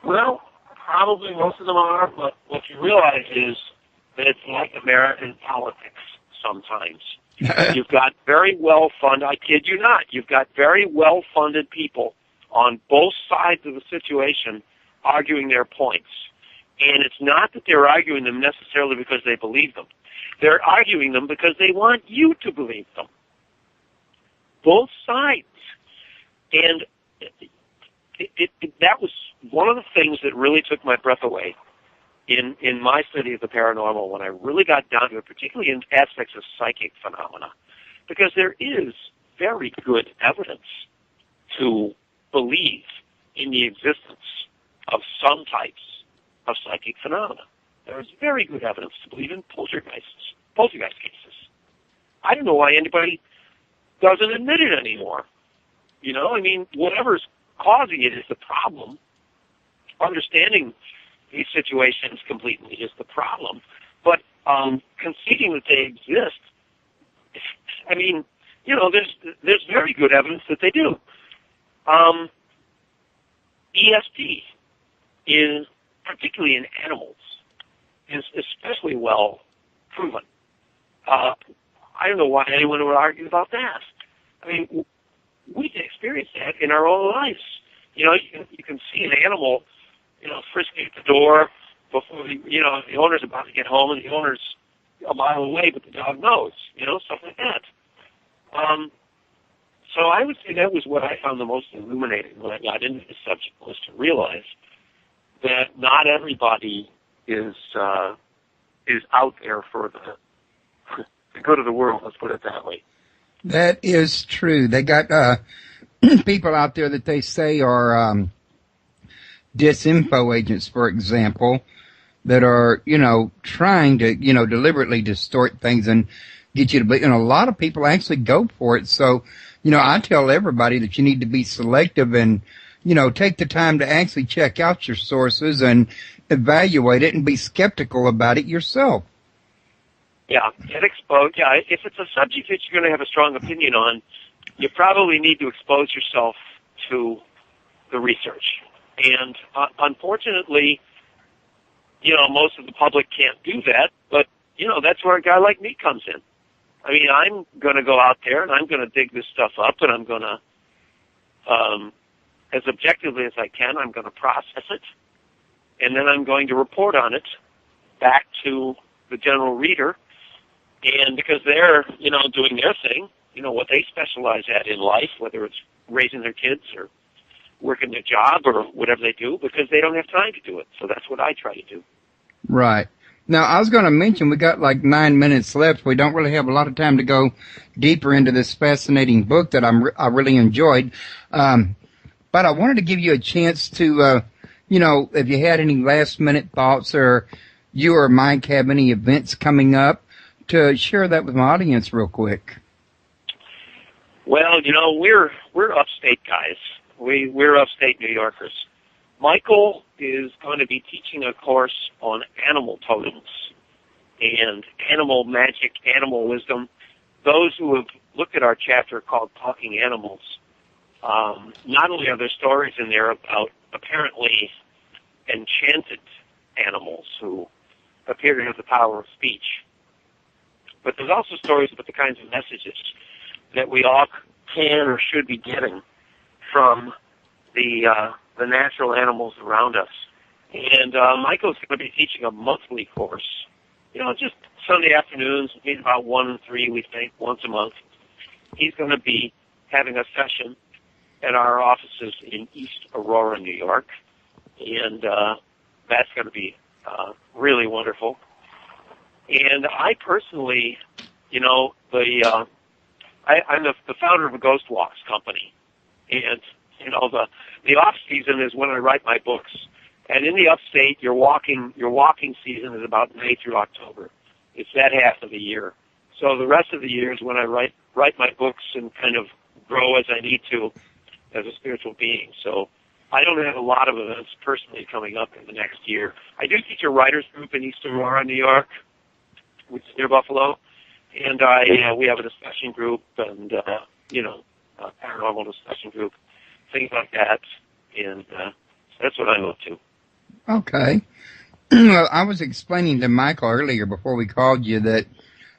Well, probably most of them are, but what you realize is that it's like American politics sometimes. You've got very well-funded, I kid you not, you've got very well-funded people on both sides of the situation arguing their points. And it's not that they're arguing them necessarily because they believe them. They're arguing them because they want you to believe them. Both sides. And that was one of the things that really took my breath away in my study of the paranormal when I really got down to it, particularly in aspects of psychic phenomena, because there is very good evidence to believe in the existence of some types of psychic phenomena. There is very good evidence to believe in poltergeist cases. I don't know why anybody doesn't admit it anymore. Whatever's causing it is the problem. Understanding these situations completely is the problem. But conceding that they exist, there's very good evidence that they do. ESP is, particularly in animals, is especially well proven. I don't know why anyone would argue about that. I mean, we can experience that in our own lives. You can see an animal, frisking at the door before the owner's about to get home, and the owner's a mile away, but the dog knows, stuff like that. So I would say that was what I found the most illuminating when I got into this subject, was to realize that not everybody is out there for the good of the world. Let's put it that way. That is true. They got people out there that they say are disinfo agents, for example, that are, trying to, deliberately distort things and get you to believe. And a lot of people actually go for it. So, I tell everybody that you need to be selective and, take the time to actually check out your sources and evaluate it and be skeptical about it yourself. Yeah, get exposed. Yeah, if it's a subject that you're going to have a strong opinion on, you probably need to expose yourself to the research. And unfortunately, most of the public can't do that, but, that's where a guy like me comes in. I mean, I'm going to go out there and I'm going to dig this stuff up, and I'm going to, as objectively as I can, I'm going to process it, and then I'm going to report on it back to the general reader. And because they're, doing their thing, what they specialize at in life, whether it's raising their kids or working their job or whatever they do, because they don't have time to do it. So that's what I try to do. Right. Now, I was going to mention we got like 9 minutes left. We don't really have a lot of time to go deeper into this fascinating book that I really enjoyed. But I wanted to give you a chance to, if you had any last-minute thoughts, or you or Mike have any events coming up, to share that with my audience real quick. Well, we're upstate guys. We're upstate New Yorkers. Michael is going to be teaching a course on animal totems and animal magic, animal wisdom. Those who have looked at our chapter called Talking Animals, not only are there stories in there about apparently enchanted animals who appear to have the power of speech, but there's also stories about the kinds of messages that we all can or should be getting from the natural animals around us. And Michael's going to be teaching a monthly course, just Sunday afternoons, maybe about 1 and 3, we think, once a month. He's going to be having a session at our offices in East Aurora, New York, and that's going to be really wonderful. And I personally, I'm the founder of a Ghost Walks company, and the off season is when I write my books. And in the upstate, your walking season is about May through October. It's that half of the year. So the rest of the year is when I write my books and kind of grow as I need to as a spiritual being. So I don't have a lot of events personally coming up in the next year. I do teach a writers group in East Aurora, New York, which is near Buffalo, and we have a discussion group and a paranormal discussion group, things like that, and that's what I'm up to. Okay. Well, I was explaining to Michael earlier before we called you that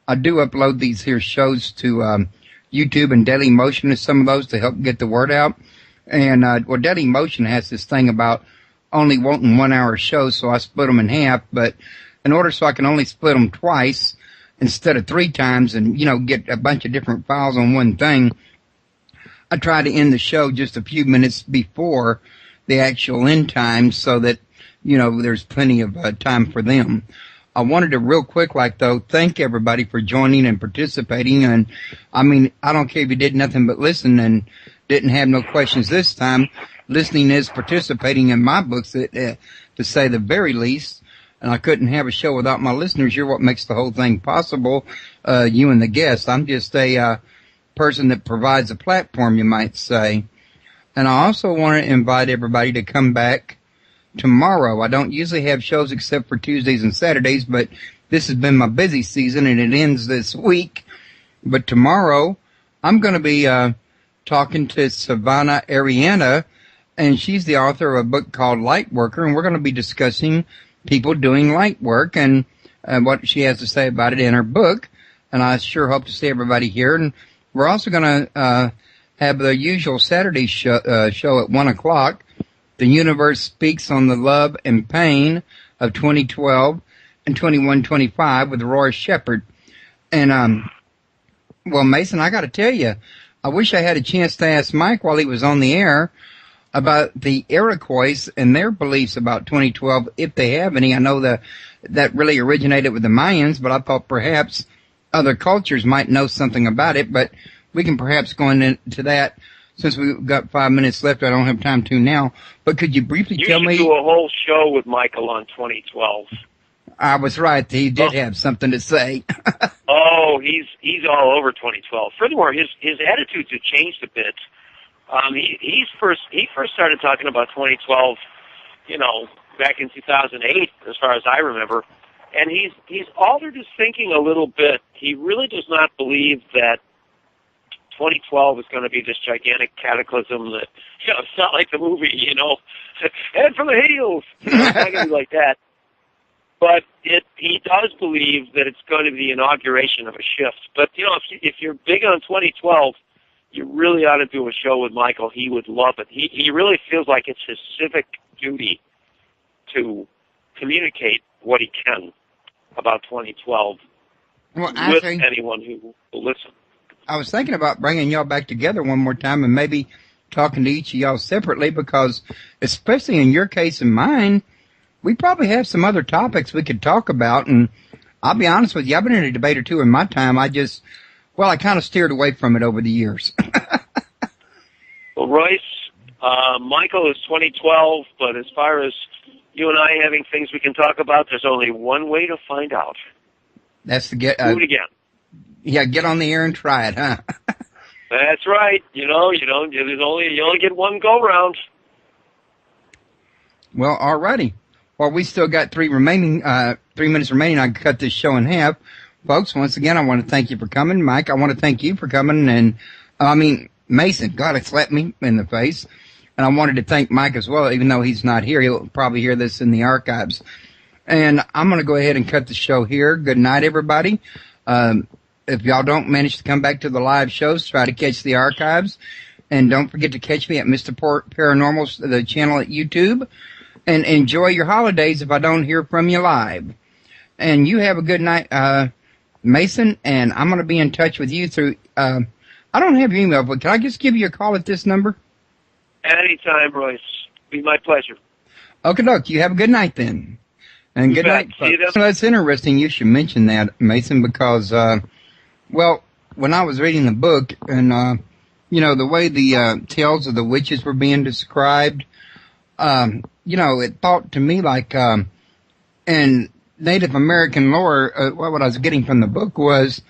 I do upload these here shows to YouTube and Daily Motion, and some of those to help get the word out. And Daily Motion has this thing about only wanting 1 hour shows, so I split them in half. But in order so I can only split them twice instead of 3 times and, get a bunch of different files on one thing, I try to end the show just a few minutes before the actual end time so that, there's plenty of time for them. I wanted to real quick, thank everybody for joining and participating. And, I don't care if you did nothing but listen and didn't have no questions this time. Listening is participating in my books, to say the very least. And I couldn't have a show without my listeners. You're what makes the whole thing possible, you and the guests. I'm just a person that provides a platform, you might say. And I also want to invite everybody to come back tomorrow. I don't usually have shows except for Tuesdays and Saturdays, but this has been my busy season and it ends this week. But tomorrow, I'm going to be talking to Savannah Ariana, and she's the author of a book called Light Worker, and we're going to be discussing people doing light work and what she has to say about it in her book. And I sure hope to see everybody here. And we're also going to have the usual Saturday show at 1 o'clock. The Universe Speaks on the Love and Pain of 2012 and 2125 with Roy Shepard. And, well, Mason, I got to tell you, I wish I had a chance to ask Mike while he was on the air about the Iroquois and their beliefs about 2012, if they have any. I know that really originated with the Mayans, but I thought perhaps other cultures might know something about it. But we can perhaps go into that. Since we've got 5 minutes left, I don't have time to now. But could you briefly tell me? You should do a whole show with Michael on 2012. I was right. He did have something to say. Oh, he's all over 2012. Furthermore, his attitudes have changed a bit. He first started talking about 2012, back in 2008, as far as I remember, and he's altered his thinking a little bit. He really does not believe that 2012 is going to be this gigantic cataclysm that, it's not like the movie, head for the hills. It's not going to be like that. But he does believe that it's going to be the inauguration of a shift. But, if you're big on 2012, you really ought to do a show with Michael. He would love it. He really feels like it's his civic duty to communicate what he can about 2012 with anyone who will listen. I was thinking about bringing y'all back together one more time and maybe talking to each of y'all separately because, especially in your case and mine, we probably have some other topics we could talk about. And I'll be honest with you, I've been in a debate or two in my time. I kind of steered away from it over the years. Well, Royce, Michael is 2012, but as far as you and I having things we can talk about, there's only one way to find out. That's to get... Do it again. Yeah, get on the air and try it, huh? That's right. You only get one go round. Well, alrighty. Well, we still got 3 minutes remaining. I can cut this show in half. Folks, once again, I want to thank you for coming. Mike, I want to thank you for coming. And, Mason, God, it slapped me in the face. And I wanted to thank Mike as well, even though he's not here. He'll probably hear this in the archives. And I'm going to go ahead and cut the show here. Good night, everybody. If y'all don't manage to come back to the live shows, try to catch the archives. And don't forget to catch me at Mr. Paranormal's, the channel at YouTube. And enjoy your holidays if I don't hear from you live. And you have a good night, Mason. And I'm going to be in touch with you through, I don't have your email, but can I just give you a call at this number? Anytime, Royce. Be my pleasure. Okay, doke. You have a good night then. And good night. So that's interesting you should mention that, Mason, because, when I was reading the book and, the way the tales of the witches were being described, it thought to me like in Native American lore, what I was getting from the book was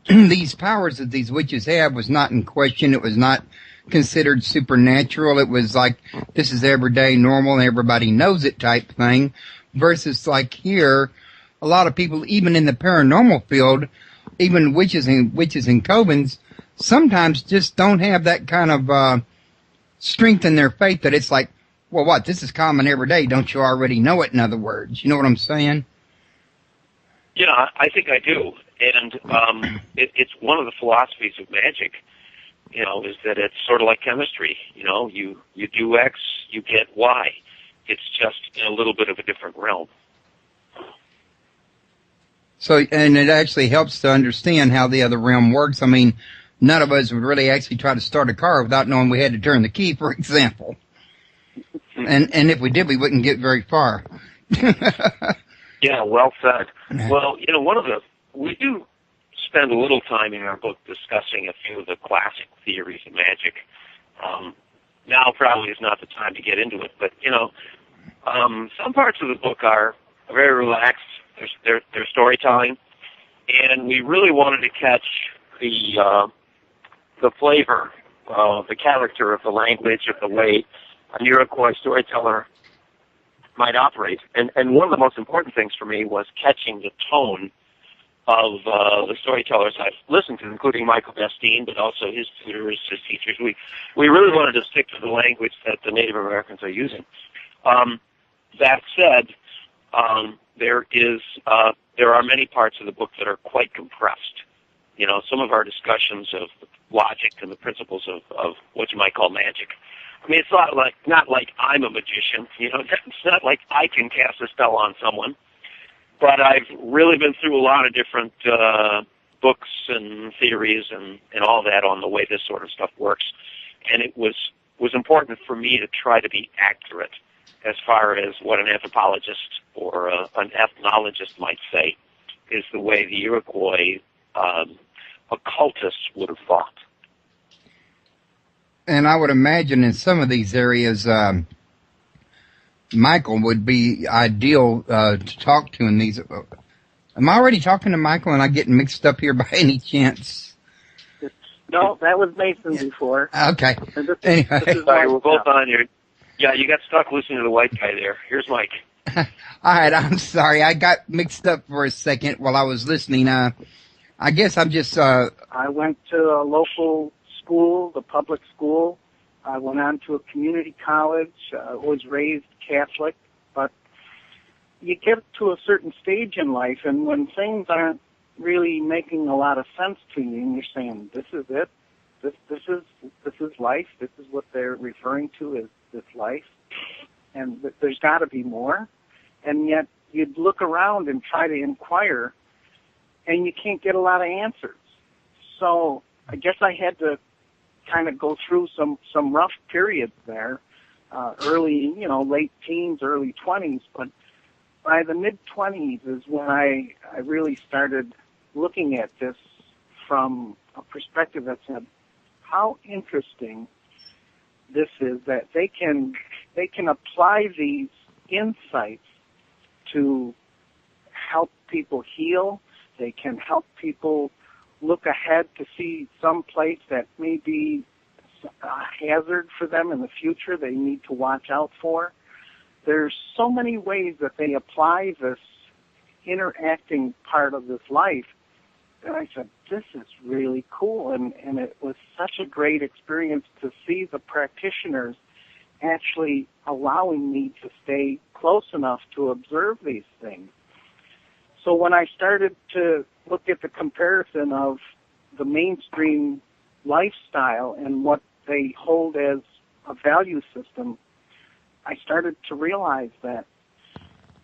these powers that these witches have was not in question. It was not considered supernatural. It was like this is everyday normal and everybody knows it type thing. Versus like here, a lot of people, even in the paranormal field, even witches and covens, sometimes just don't have that kind of strength in their faith that it's like, well, what? This is common every day. Don't you already know it? In other words, you know what I'm saying? Yeah, I think I do. And it's one of the philosophies of magic, is that it's sort of like chemistry. You do X, you get Y. It's just in a little bit of a different realm. So, and it actually helps to understand how the other realm works. I mean, none of us would really actually try to start a car without knowing we had to turn the key, for example. And if we did, we wouldn't get very far. Yeah, well said. Well, we do spend a little time in our book discussing a few of the classic theories of magic. Now probably is not the time to get into it, but, some parts of the book are very relaxed. They're storytelling, and we really wanted to catch the flavor, the character of the language, of the way an Iroquois storyteller might operate. And one of the most important things for me was catching the tone the storytellers I've listened to, including Michael Bastine, but also his tutors, his teachers. We really wanted to stick to the language that the Native Americans are using. That said, there are many parts of the book that are quite compressed. You know, some of our discussions of logic and the principles of what you might call magic. I mean, it's not like I'm a magician. You know, it's not like I can cast a spell on someone. But I've really been through a lot of different books and theories and all that on the way this sort of stuff works. And it was important for me to try to be accurate as far as what an anthropologist or an ethnologist might say is the way the Iroquois occultists would have thought. And I would imagine in some of these areas, Michael would be ideal to talk to in these. Am I already talking to Michael and I getting mixed up here by any chance? No, that was Mason before. Okay. Anyway. Sorry, we're both on here. Yeah, you got stuck listening to the white guy there. Here's Mike. All right, I'm sorry. I got mixed up for a second while I was listening. I guess I'm just... I went to a local school, the public school. I went on to a community college. I was raised Catholic. But you get to a certain stage in life, and when things aren't really making a lot of sense to you, and you're saying, this is it, this is life, this is what they're referring to as this life, and there's got to be more. And yet you'd look around and try to inquire, and you can't get a lot of answers. So I guess I had to kind of go through some rough periods there, early, late teens, early 20s. But by the mid-20s is when I really started looking at this from a perspective that said, how interesting this is that they can apply these insights to help people heal. They can help people look ahead to see some place that may be a hazard for them in the future they need to watch out for. There's so many ways that they apply this interacting part of this life that I said, this is really cool. And it was such a great experience to see the practitioners actually allowing me to stay close enough to observe these things. So when I started to look at the comparison of the mainstream lifestyle and what they hold as a value system, I started to realize that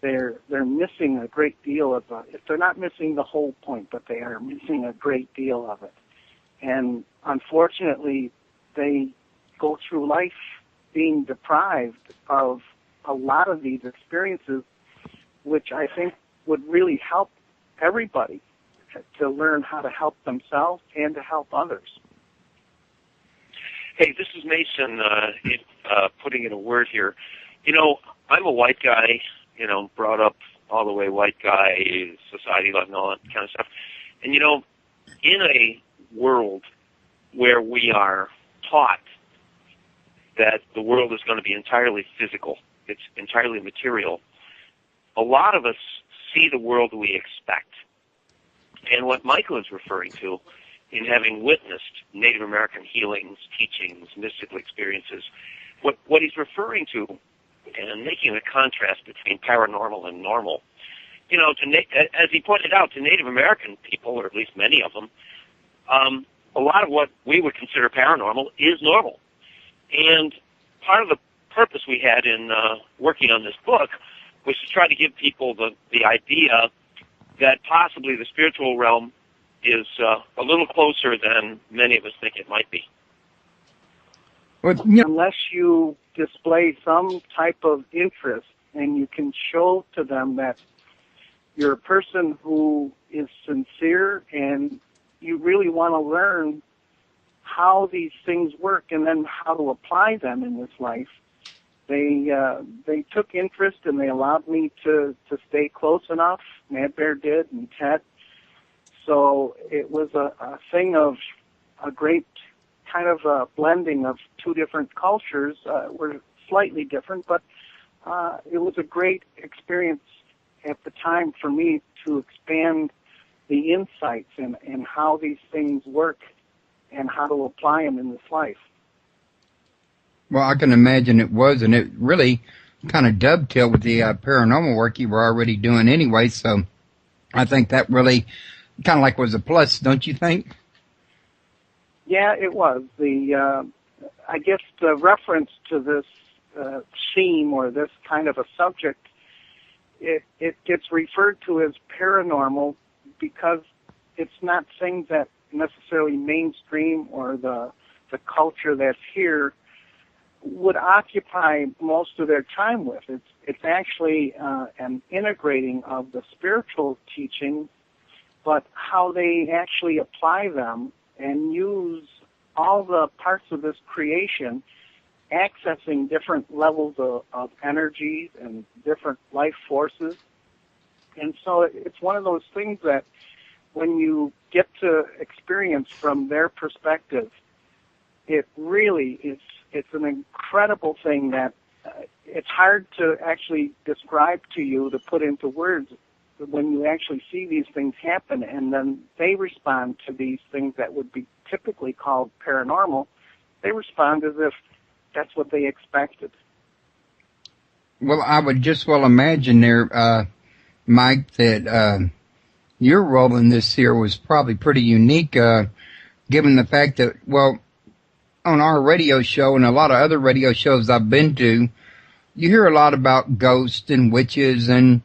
they're missing a great deal of if they're not missing the whole point, but they are missing a great deal of it. And unfortunately, they go through life being deprived of a lot of these experiences, which I think would really help everybody to learn how to help themselves and to help others. Hey, this is Mason putting in a word here. I'm a white guy, brought up all the way white guy, society life and all that kind of stuff. And, in a world where we are taught that the world is going to be entirely physical, it's entirely material, a lot of us see the world we expect. And what Michael is referring to in having witnessed Native American healings, teachings, mystical experiences, what he's referring to and making a contrast between paranormal and normal, as he pointed out, to Native American people, or at least many of them, a lot of what we would consider paranormal is normal. And part of the purpose we had in working on this book was to try to give people the idea that possibly the spiritual realm is a little closer than many of us think it might be. Unless you display some type of interest and you can show to them that you're a person who is sincere and you really want to learn how these things work and then how to apply them in this life, they took interest and they allowed me to stay close enough. Mad Bear did, and Ted. So it was a thing of a great kind of a blending of two different cultures. We're slightly different, but it was a great experience at the time for me to expand the insights and how these things work and how to apply them in this life. Well, I can imagine it was, and it really kind of dovetailed with the paranormal work you were already doing anyway, so I think that really kind of like was a plus, don't you think? Yeah, it was. I guess the reference to this theme or this kind of a subject, it gets referred to as paranormal because it's not things that necessarily mainstream or the culture that's here would occupy most of their time with. It's actually an integrating of the spiritual teachings, but how they actually apply them and use all the parts of this creation, accessing different levels of energies and different life forces. And so it's one of those things that when you get to experience from their perspective, it really it's an incredible thing that it's hard to actually describe to you, to put into words when you actually see these things happen, and then they respond to these things that would be typically called paranormal. They respond as if that's what they expected. Well, I would just well imagine there, Mike, that your role in this here was probably pretty unique, given the fact that, well, on our radio show and a lot of other radio shows I've been to, you hear a lot about ghosts and witches and,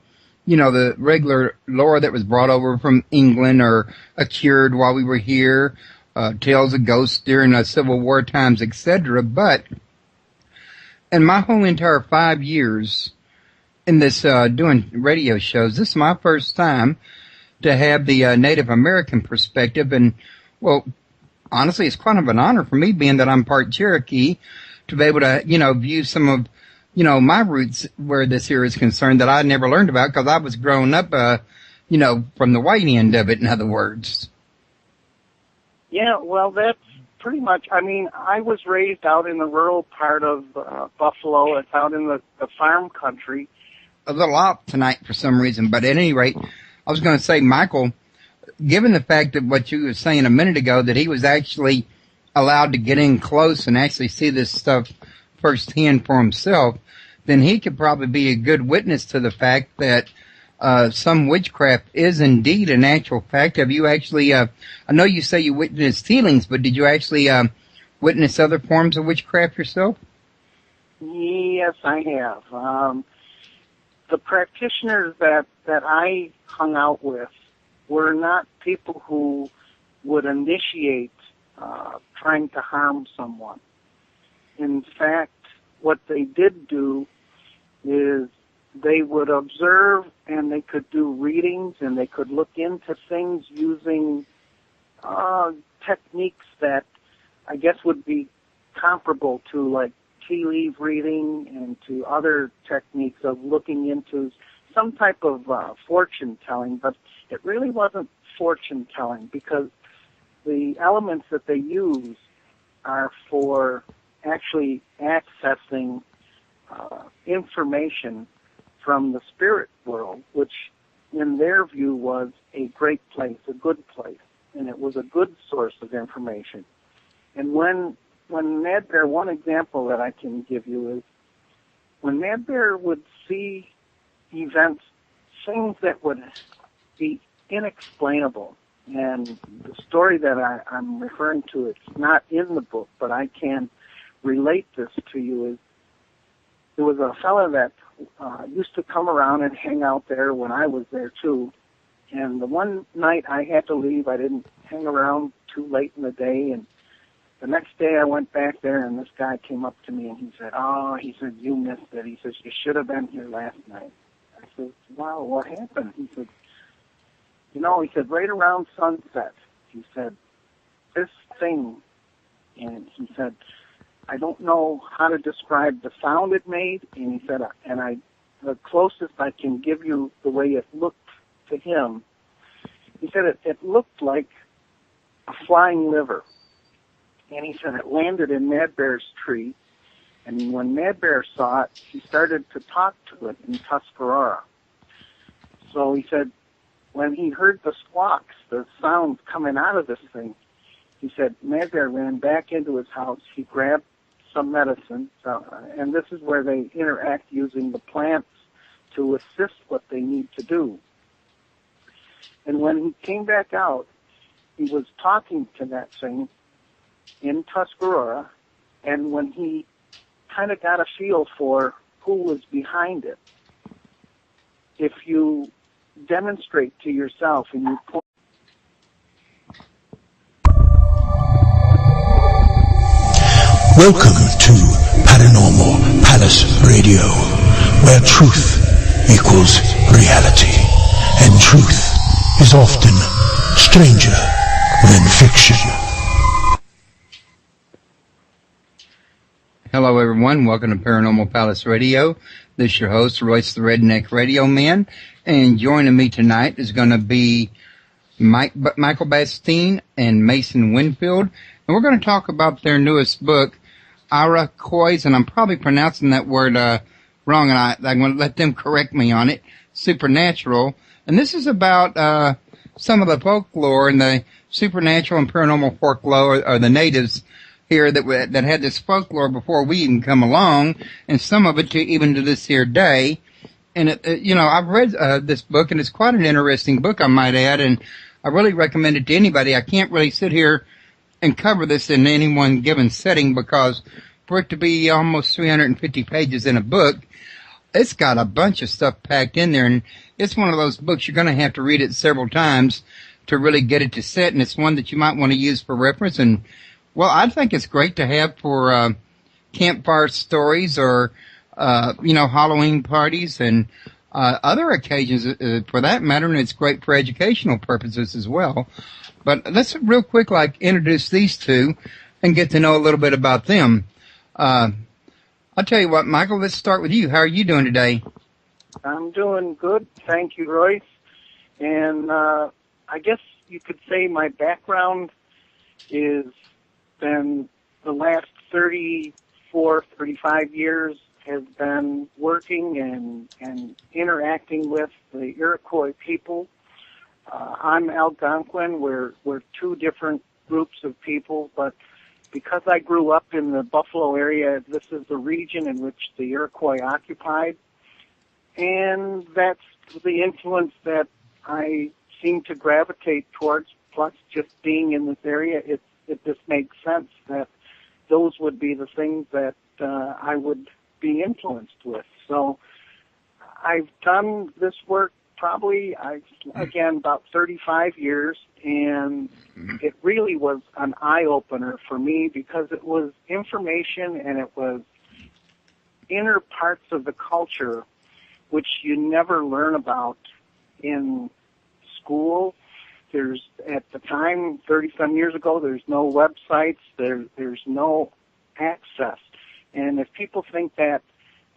you know, the regular lore that was brought over from England or occurred while we were here, tales of ghosts during the Civil War times, etc. But in my whole entire 5 years in this doing radio shows, this is my first time to have the Native American perspective. And, well, honestly, it's kind of an honor for me, being that I'm part Cherokee, to be able to, you know, view some of, you know, my roots where this here is concerned that I never learned about because I was growing up, you know, from the white end of it, in other words. Yeah, well, that's pretty much, I mean, I was raised out in the rural part of Buffalo. It's out in the farm country. A little off tonight for some reason, but at any rate, I was going to say, Michael, given the fact that what you were saying a minute ago, that he was actually allowed to get in close and actually see this stuff firsthand for himself, then he could probably be a good witness to the fact that some witchcraft is indeed an actual fact. Have you actually, I know you say you witnessed healings, but did you actually witness other forms of witchcraft yourself? Yes, I have. The practitioners that I hung out with were not people who would initiate trying to harm someone. In fact, what they did do is they would observe and they could do readings and they could look into things using techniques that I guess would be comparable to like tea leaf reading and to other techniques of looking into some type of fortune telling, but it really wasn't fortune telling because the elements that they use are for actually accessing information from the spirit world, which in their view was a great place, a good place, and it was a good source of information. And when Mad Bear, one example that I can give you is when Mad Bear would see events, things that would be inexplainable. And the story that I'm referring to, it's not in the book, but I can relate this to you, is there was a fellow that used to come around and hang out there when I was there too. And the one night I had to leave, I didn't hang around too late in the day, and the next day I went back there and this guy came up to me and he said, he said, you missed it. He says, you should have been here last night. I said, wow, what happened? He said, he said, right around sunset, he said, this thing, and he said, I don't know how to describe the sound it made, and he said, the closest I can give you the way it looked to him, he said it looked like a flying liver. And he said it landed in Mad Bear's tree, and when Mad Bear saw it, he started to talk to it in Tuscarora. So he said, when he heard the squawks, the sounds coming out of this thing, he said Medgar ran back into his house. He grabbed some medicine, and this is where they interact using the plants to assist what they need to do. And when he came back out, he was talking to that thing in Tuscarora, and when he kind of got a feel for who was behind it, if you demonstrate to yourself and you point. Welcome to Paranormal Palace Radio, where truth equals reality, and truth is often stranger than fiction. Hello, everyone. Welcome to Paranormal Palace Radio. This is your host, Royce the Redneck Radio Man. And joining me tonight is going to be Michael Bastine and Mason Winfield. And we're going to talk about their newest book, Iroquois, and I'm probably pronouncing that word wrong, and I'm going to let them correct me on it, Supernatural. And this is about some of the folklore and the supernatural and paranormal folklore, or the natives here that had this folklore before we even come along, and some of it even to this here day. And I've read this book, and it's quite an interesting book, I might add, and I really recommend it to anybody. I can't really sit here and cover this in any one given setting, because for it to be almost 350 pages in a book, it's got a bunch of stuff packed in there, and it's one of those books you're going to have to read it several times to really get it to set, and it's one that you might want to use for reference. And well, I think it's great to have for campfire stories, or Halloween parties, and other occasions for that matter, and it's great for educational purposes as well. But let's real quick introduce these two and get to know a little bit about them. I'll tell you what, Michael, let's start with you. How are you doing today? I'm doing good, thank you, Royce. And I guess you could say my background is been the last 34, 35 years has been working and interacting with the Iroquois people. I'm Algonquin. We're two different groups of people, but because I grew up in the Buffalo area, this is the region in which the Iroquois occupied, and that's the influence that I seem to gravitate towards. Plus, just being in this area, it just makes sense that those would be the things that I would be influenced with. So I've done this work probably, about 35 years, and it really was an eye-opener for me, because it was information and it was inner parts of the culture which you never learn about in school. At the time, 30-some years ago, there's no websites, there's no access. And if people think that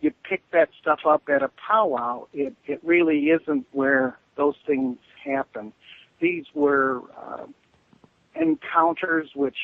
you pick that stuff up at a powwow, it really isn't where those things happen. These were encounters which